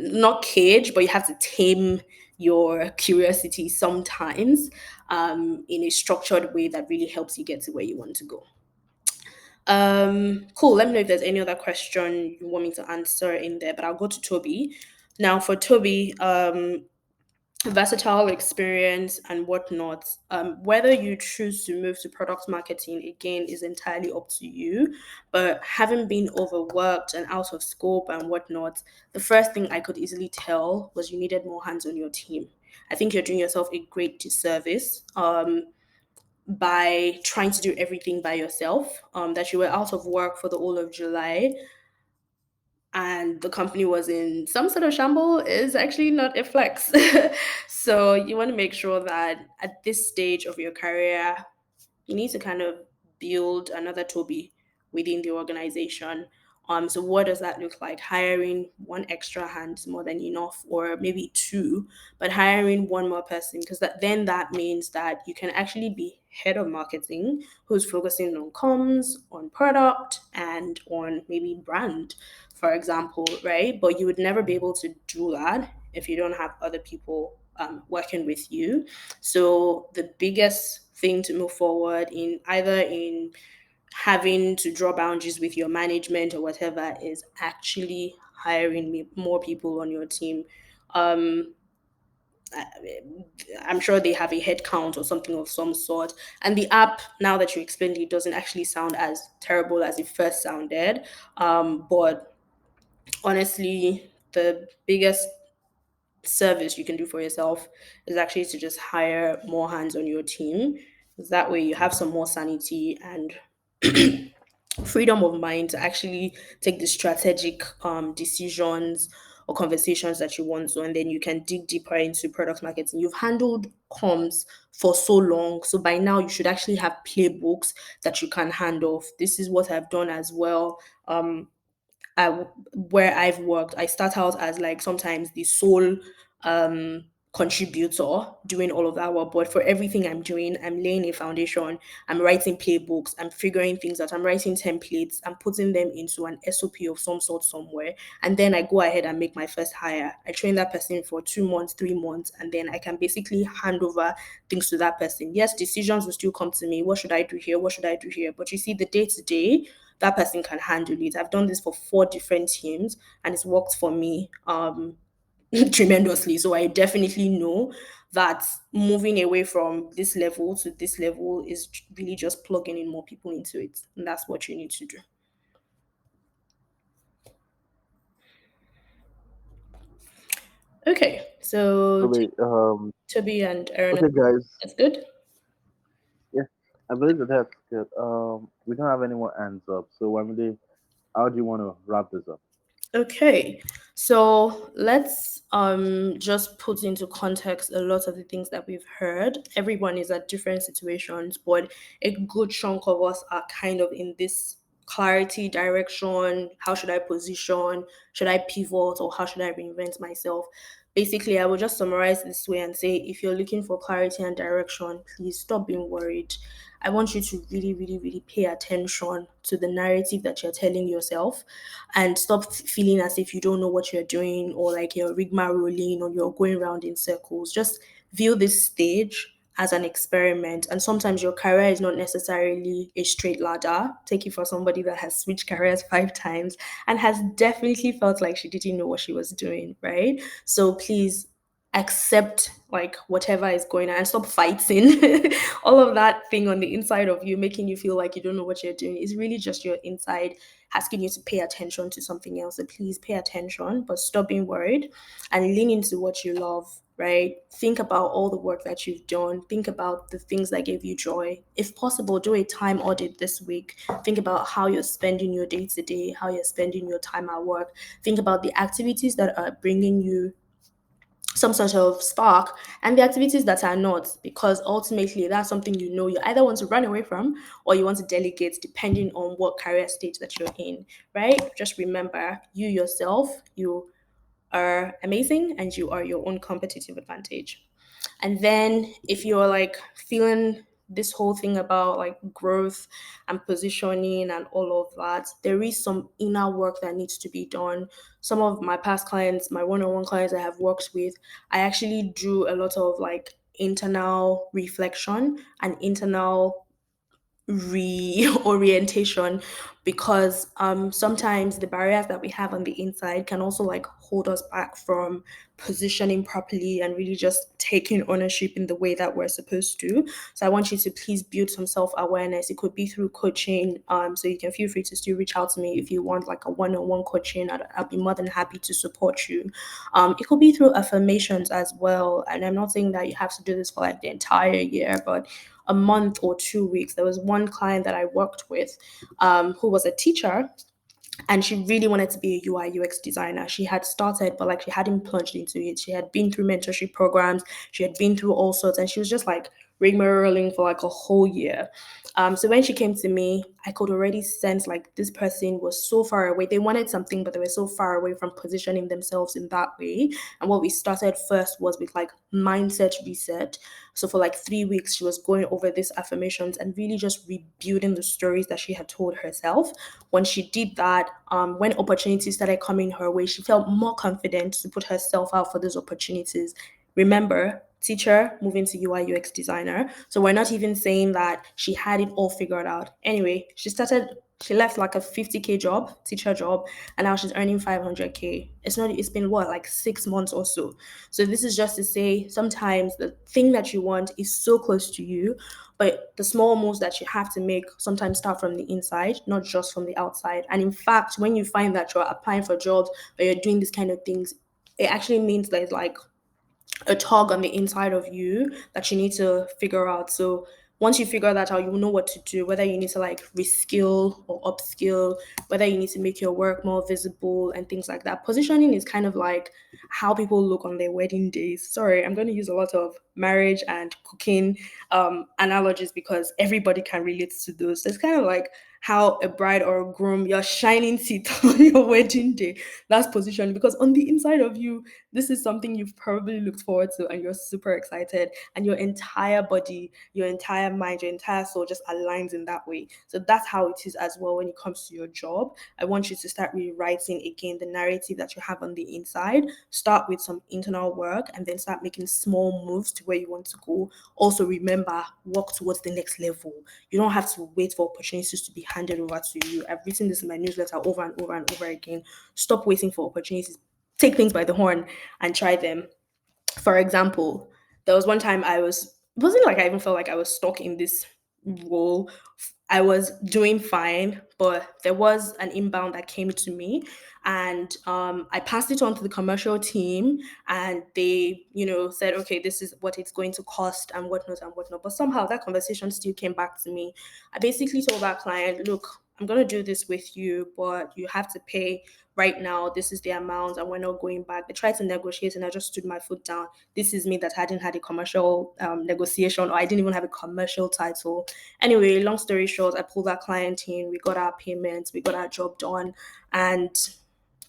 not cage, but you have to tame your curiosity sometimes, in a structured way that really helps you get to where you want to go. Cool. Let me know if there's any other question you want me to answer in there, but I'll go to Toby. Now for Toby, versatile experience and whatnot. Whether you choose to move to product marketing again is entirely up to you. But having been overworked and out of scope and whatnot, the first thing I could easily tell was you needed more hands on your team. I think you're doing yourself a great disservice. By trying to do everything by yourself, that you were out of work for the whole of July and the company was in some sort of shamble is actually not a flex. So you want to make sure that at this stage of your career, you need to kind of build another Toby within the organization. So what does that look like? Hiring one extra hand is more than enough, or maybe two, but hiring one more person, because that means that you can actually be head of marketing who's focusing on comms, on product, and on maybe brand, for example, right? But you would never be able to do that if you don't have other people working with you. So the biggest thing to move forward in, either in having to draw boundaries with your management or whatever, is actually hiring more people on your team. Um, I'm sure they have a head count or something of some sort. And the app, now that you explained it, doesn't actually sound as terrible as it first sounded. But honestly, the biggest service you can do for yourself is actually to just hire more hands on your team. That way you have some more sanity and freedom of mind to actually take the strategic decisions or conversations that you want to, and then you can dig deeper into product marketing. You've handled comms for so long, so by now you should actually have playbooks that you can hand off. This is what I've done as well. Where I've worked, I start out as like sometimes the sole um contributor doing all of that work. But for everything I'm doing, I'm laying a foundation, I'm writing playbooks, I'm figuring things out, I'm writing templates, I'm putting them into an SOP of some sort somewhere. And then I go ahead and make my first hire. I train that person for 2 months, 3 months, and then I can basically hand over things to that person. Yes, decisions will still come to me. What should I do here? What should I do here? But you see, the day to day, that person can handle it. I've done this for 4 different teams and it's worked for me tremendously. So I definitely know that moving away from this level to this level is really just plugging in more people into it. And that's what you need to do. Okay, so
Wait,
Toby and Aaron,
okay, guys.
that's good.
Yeah, I believe that that's good. We don't have any more hands up, so Wamide, How do you want to wrap this up?
Okay, so let's just put into context a lot of the things that we've heard. Everyone is at different situations, but a good chunk of us are kind of in this clarity direction. How should I position? Should I pivot, or how should I reinvent myself? Basically, I will just summarize this way and say if you're looking for clarity and direction, please stop being worried. I want you to really, really, really pay attention to the narrative that you're telling yourself and stop feeling as if you don't know what you're doing or like you're rigmaroling or you're going around in circles. Just view this stage as an experiment. And sometimes your career is not necessarily a straight ladder. Take it for somebody that has switched careers 5 times and has definitely felt like she didn't know what she was doing, right? So please accept like whatever is going on and stop fighting. All of that thing on the inside of you making you feel like you don't know what you're doing is really just your inside asking you to pay attention to something else. So please pay attention, but stop being worried and lean into what you love, right? Think about all the work that you've done. Think about the things that gave you joy. If possible, do a time audit this week. Think about how you're spending your day to day, how you're spending your time at work. Think about the activities that are bringing you some sort of spark and the activities that are not, because ultimately that's something you either want to run away from or you want to delegate depending on what career stage that you're in, right? Just remember, you yourself, you are amazing and you are your own competitive advantage. And then if you're like feeling this whole thing about like growth and positioning and all of that, there is some inner work that needs to be done. Some of my past clients, my one-on-one clients I have worked with, I actually do a lot of like internal reflection and internal reorientation, because sometimes the barriers that we have on the inside can also like hold us back from positioning properly and really just taking ownership in the way that we're supposed to. So I want you to please build some self-awareness. It could be through coaching, so you can feel free to still reach out to me if you want like a one-on-one coaching. I'll be more than happy to support you. It could be through affirmations as well, and I'm not saying that you have to do this for like the entire year, but a month or 2 weeks. There was one client that I worked with who was a teacher, and she really wanted to be a UI UX designer. She had started, but like she hadn't plunged into it. She had been through mentorship programs, she had been through all sorts, and she was just like rigmaroling for like a whole year. So when she came to me, I could already sense like this person was so far away. They wanted something, but they were so far away from positioning themselves in that way. And what we started first was with like mindset reset. So for like 3 weeks, she was going over these affirmations and really just rebuilding the stories that she had told herself. When she did that, when opportunities started coming her way, she felt more confident to put herself out for those opportunities. Remember, teacher moving to UI UX designer. So we're not even saying that she had it all figured out. Anyway, she left like a 50K job, teacher job, and now she's earning 500K. It's been what, like 6 months or so. So this is just to say sometimes the thing that you want is so close to you, but the small moves that you have to make sometimes start from the inside, not just from the outside. And in fact, when you find that you're applying for jobs or you're doing these kind of things, it actually means there's like a tug on the inside of you that you need to figure out. So once you figure that out, you will know what to do, whether you need to like reskill or upskill, whether you need to make your work more visible and things like that. Positioning is kind of like how people look on their wedding days. Sorry, I'm going to use a lot of marriage and cooking analogies because everybody can relate to those. So it's kind of like how a bride or a groom, your shining teeth on your wedding day. That's positioning, because on the inside of you, this is something you've probably looked forward to and you're super excited, and your entire body, your entire mind, your entire soul just aligns in that way. So that's how it is as well when it comes to your job. I want you to start rewriting again the narrative that you have on the inside. Start with some internal work and then start making small moves to where you want to go. Also remember, walk towards the next level. You don't have to wait for opportunities to be handed over to you. I've written this in my newsletter over and over and over again. Stop waiting for opportunities. Take things by the horn and try them. For example, there was one time it wasn't like I even felt like I was stuck in this role. I was doing fine, but there was an inbound that came to me, and I passed it on to the commercial team, and they, said, okay, this is what it's going to cost and whatnot and whatnot. But somehow that conversation still came back to me. I basically told that client, look, I'm going to do this with you, but you have to pay right now. This is the amount, and we're not going back. They tried to negotiate, and I just stood my foot down. This is me that hadn't had a commercial negotiation, or I didn't even have a commercial title. Anyway, long story short, I pulled that client in. We got our payments, we got our job done, and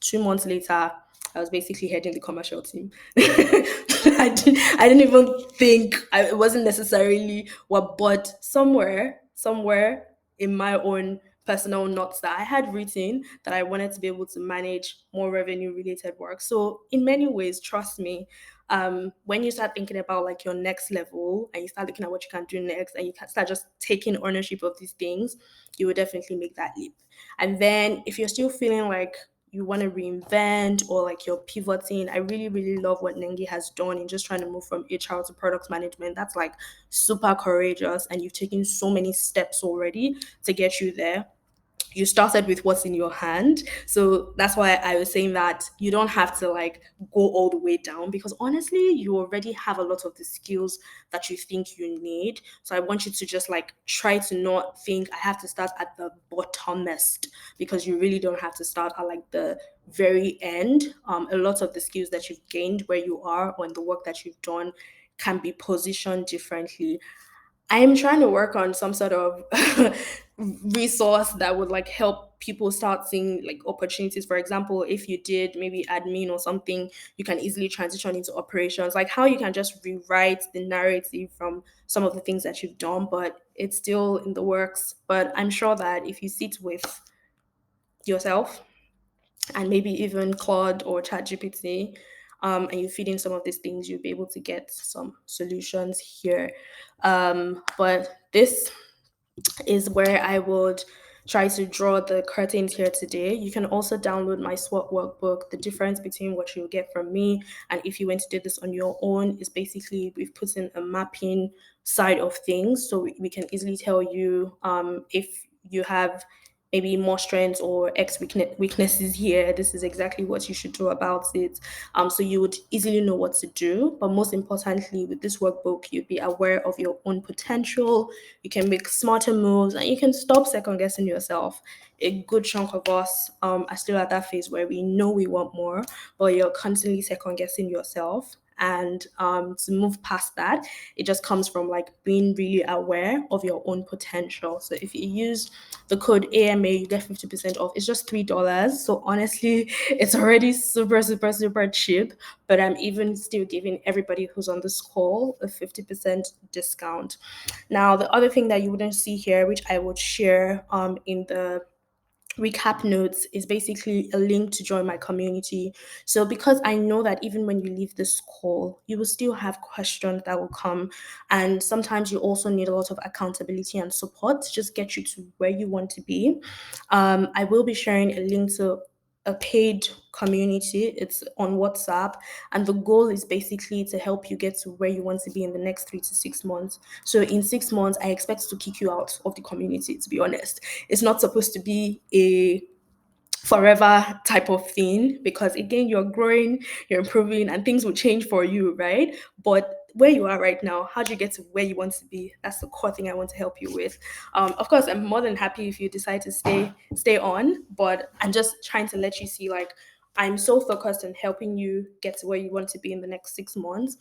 2 months later, I was basically heading the commercial team. I didn't even think it wasn't necessarily what, but somewhere in my own personal notes that I had written that I wanted to be able to manage more revenue related work. So in many ways, trust me, when you start thinking about like your next level and you start looking at what you can do next and you can start just taking ownership of these things, you will definitely make that leap. And then if you're still feeling like you want to reinvent or like you're pivoting, I really, really love what Nengi has done in just trying to move from HR to product management. That's like super courageous, and you've taken so many steps already to get you there. You started with what's in your hand. So that's why I was saying that you don't have to like go all the way down, because honestly, you already have a lot of the skills that you think you need. So I want you to just like try to not think I have to start at the bottomest, because you really don't have to start at like the very end. A lot of the skills that you've gained where you are or in the work that you've done can be positioned differently. I'm trying to work on some sort of resource that would like help people start seeing like opportunities. For example, if you did maybe admin or something, you can easily transition into operations, like how you can just rewrite the narrative from some of the things that you've done, but it's still in the works. But I'm sure that if you sit with yourself and maybe even Claude or ChatGPT, and you feed in some of these things, you'll be able to get some solutions here. But this is where I would try to draw the curtains here today. You can also download my SWOT workbook. The difference between what you'll get from me and if you went to do this on your own is basically we've put in a mapping side of things, so we can easily tell you if you have maybe more strengths or weaknesses here. This is exactly what you should do about it. So you would easily know what to do. But most importantly, with this workbook, you'd be aware of your own potential. You can make smarter moves and you can stop second guessing yourself. A good chunk of us are still at that phase where we know we want more, but you're constantly second guessing yourself. And to move past that, it just comes from like being really aware of your own potential. So if you use the code AMA, you get 50% off. It's just $3. So honestly, it's already super, super, super cheap. But I'm even still giving everybody who's on this call a 50% discount. Now, the other thing that you wouldn't see here, which I would share in the recap notes, is basically a link to join my community. So because I know that even when you leave this call, you will still have questions that will come, and sometimes you also need a lot of accountability and support to just get you to where you want to be. I will be sharing a link to a paid community. It's on WhatsApp, and the goal is basically to help you get to where you want to be in the next 3 to 6 months. So in 6 months, I expect to kick you out of the community, to be honest. It's not supposed to be a forever type of thing, because again, you're growing, you're improving, and things will change for you, right? But where you are right now, how do you get to where you want to be? That's the core thing I want to help you with. Of course, I'm more than happy if you decide to stay on, but I'm just trying to let you see like I'm so focused on helping you get to where you want to be in the next 6 months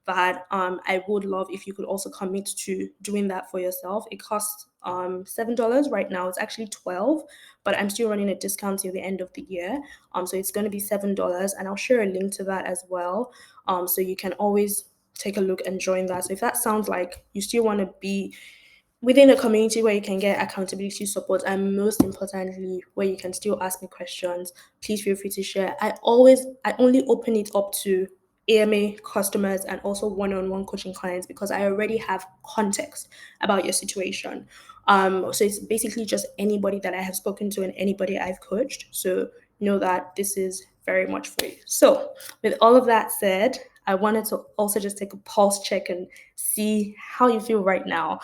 that I would love if you could also commit to doing that for yourself. It costs $7 right now. It's actually 12, but I'm still running a discount till the end of the year. So it's going to be $7, and I'll share a link to that as well. So you can always take a look and join that. So if that sounds like you still want to be within a community where you can get accountability support, and most importantly where you can still ask me questions, please feel free to share. I only open it up to AMA customers and also one-on-one coaching clients, because I already have context about your situation. So it's basically just anybody that I have spoken to and anybody I've coached. So know that this is very much for you. So with all of that said, I wanted to also just take a pulse check and see how you feel right now.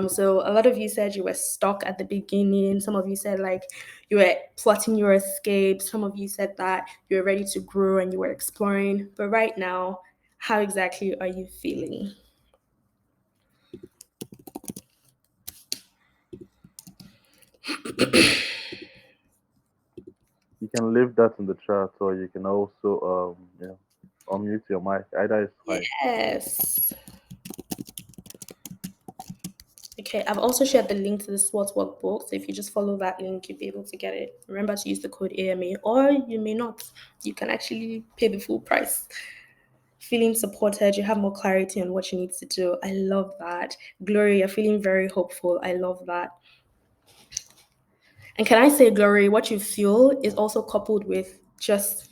So a lot of you said you were stuck at the beginning. Some of you said like you were plotting your escape. Some of you said that you were ready to grow and you were exploring. But right now, how exactly are you feeling?
You can leave that in the chat, or you can also unmute your mic. Either is fine.
Yes. Okay, I've also shared the link to the SWOT workbook. So if you just follow that link, you'll be able to get it. Remember to use the code AMA, or you may not. You can actually pay the full price. Feeling supported, you have more clarity on what you need to do. I love that. Glory, you're feeling very hopeful. I love that. And can I say, Glory, what you feel is also coupled with just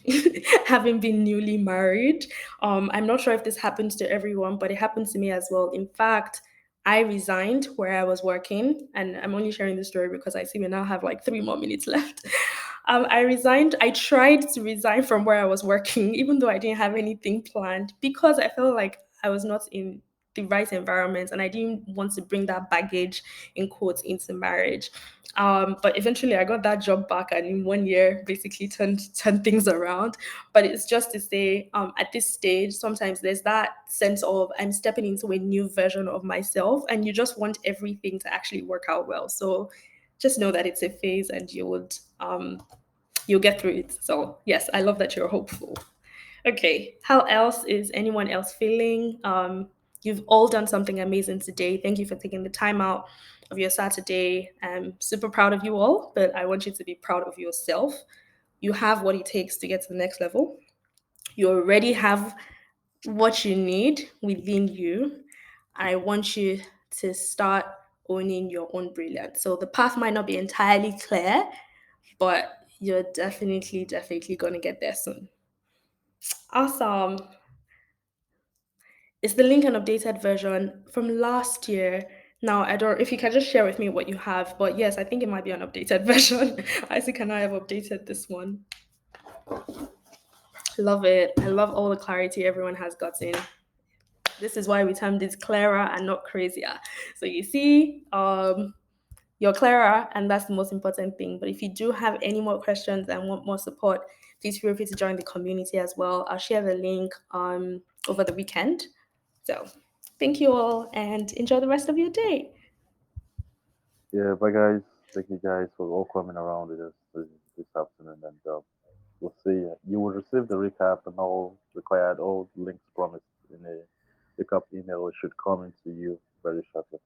having been newly married. I'm not sure if this happens to everyone, but it happens to me as well. In fact, I resigned where I was working, and I'm only sharing this story because I see we now have like 3 more minutes left. I resigned. I tried to resign from where I was working, even though I didn't have anything planned, because I felt like I was not in the right environment and I didn't want to bring that baggage in quotes into marriage. But eventually I got that job back and in 1 year basically turned things around. But it's just to say, at this stage, sometimes there's that sense of I'm stepping into a new version of myself and you just want everything to actually work out well. So just know that it's a phase and you'll get through it. So yes, I love that you're hopeful. Okay, how else is anyone else feeling? You've all done something amazing today. Thank you for taking the time out of your Saturday. I'm super proud of you all, but I want you to be proud of yourself. You have what it takes to get to the next level. You already have what you need within you. I want you to start owning your own brilliance. So the path might not be entirely clear, but you're definitely going to get there soon. Awesome. Is the link an updated version from last year? Now, I don't, if you can just share with me what you have, but yes, I think it might be an updated version. Isaac and I have updated this one. Love it. I love all the clarity everyone has gotten. This is why we termed it clearer and not crazier. So you see, you're clearer, and that's the most important thing. But if you do have any more questions and want more support, please feel free to join the community as well. I'll share the link over the weekend. So thank you all and enjoy the rest of your day.
Yeah, bye guys. Thank you guys for all coming around with us this afternoon, and we'll see. You will receive the recap and all links promised in a recap email. It should come into you very shortly.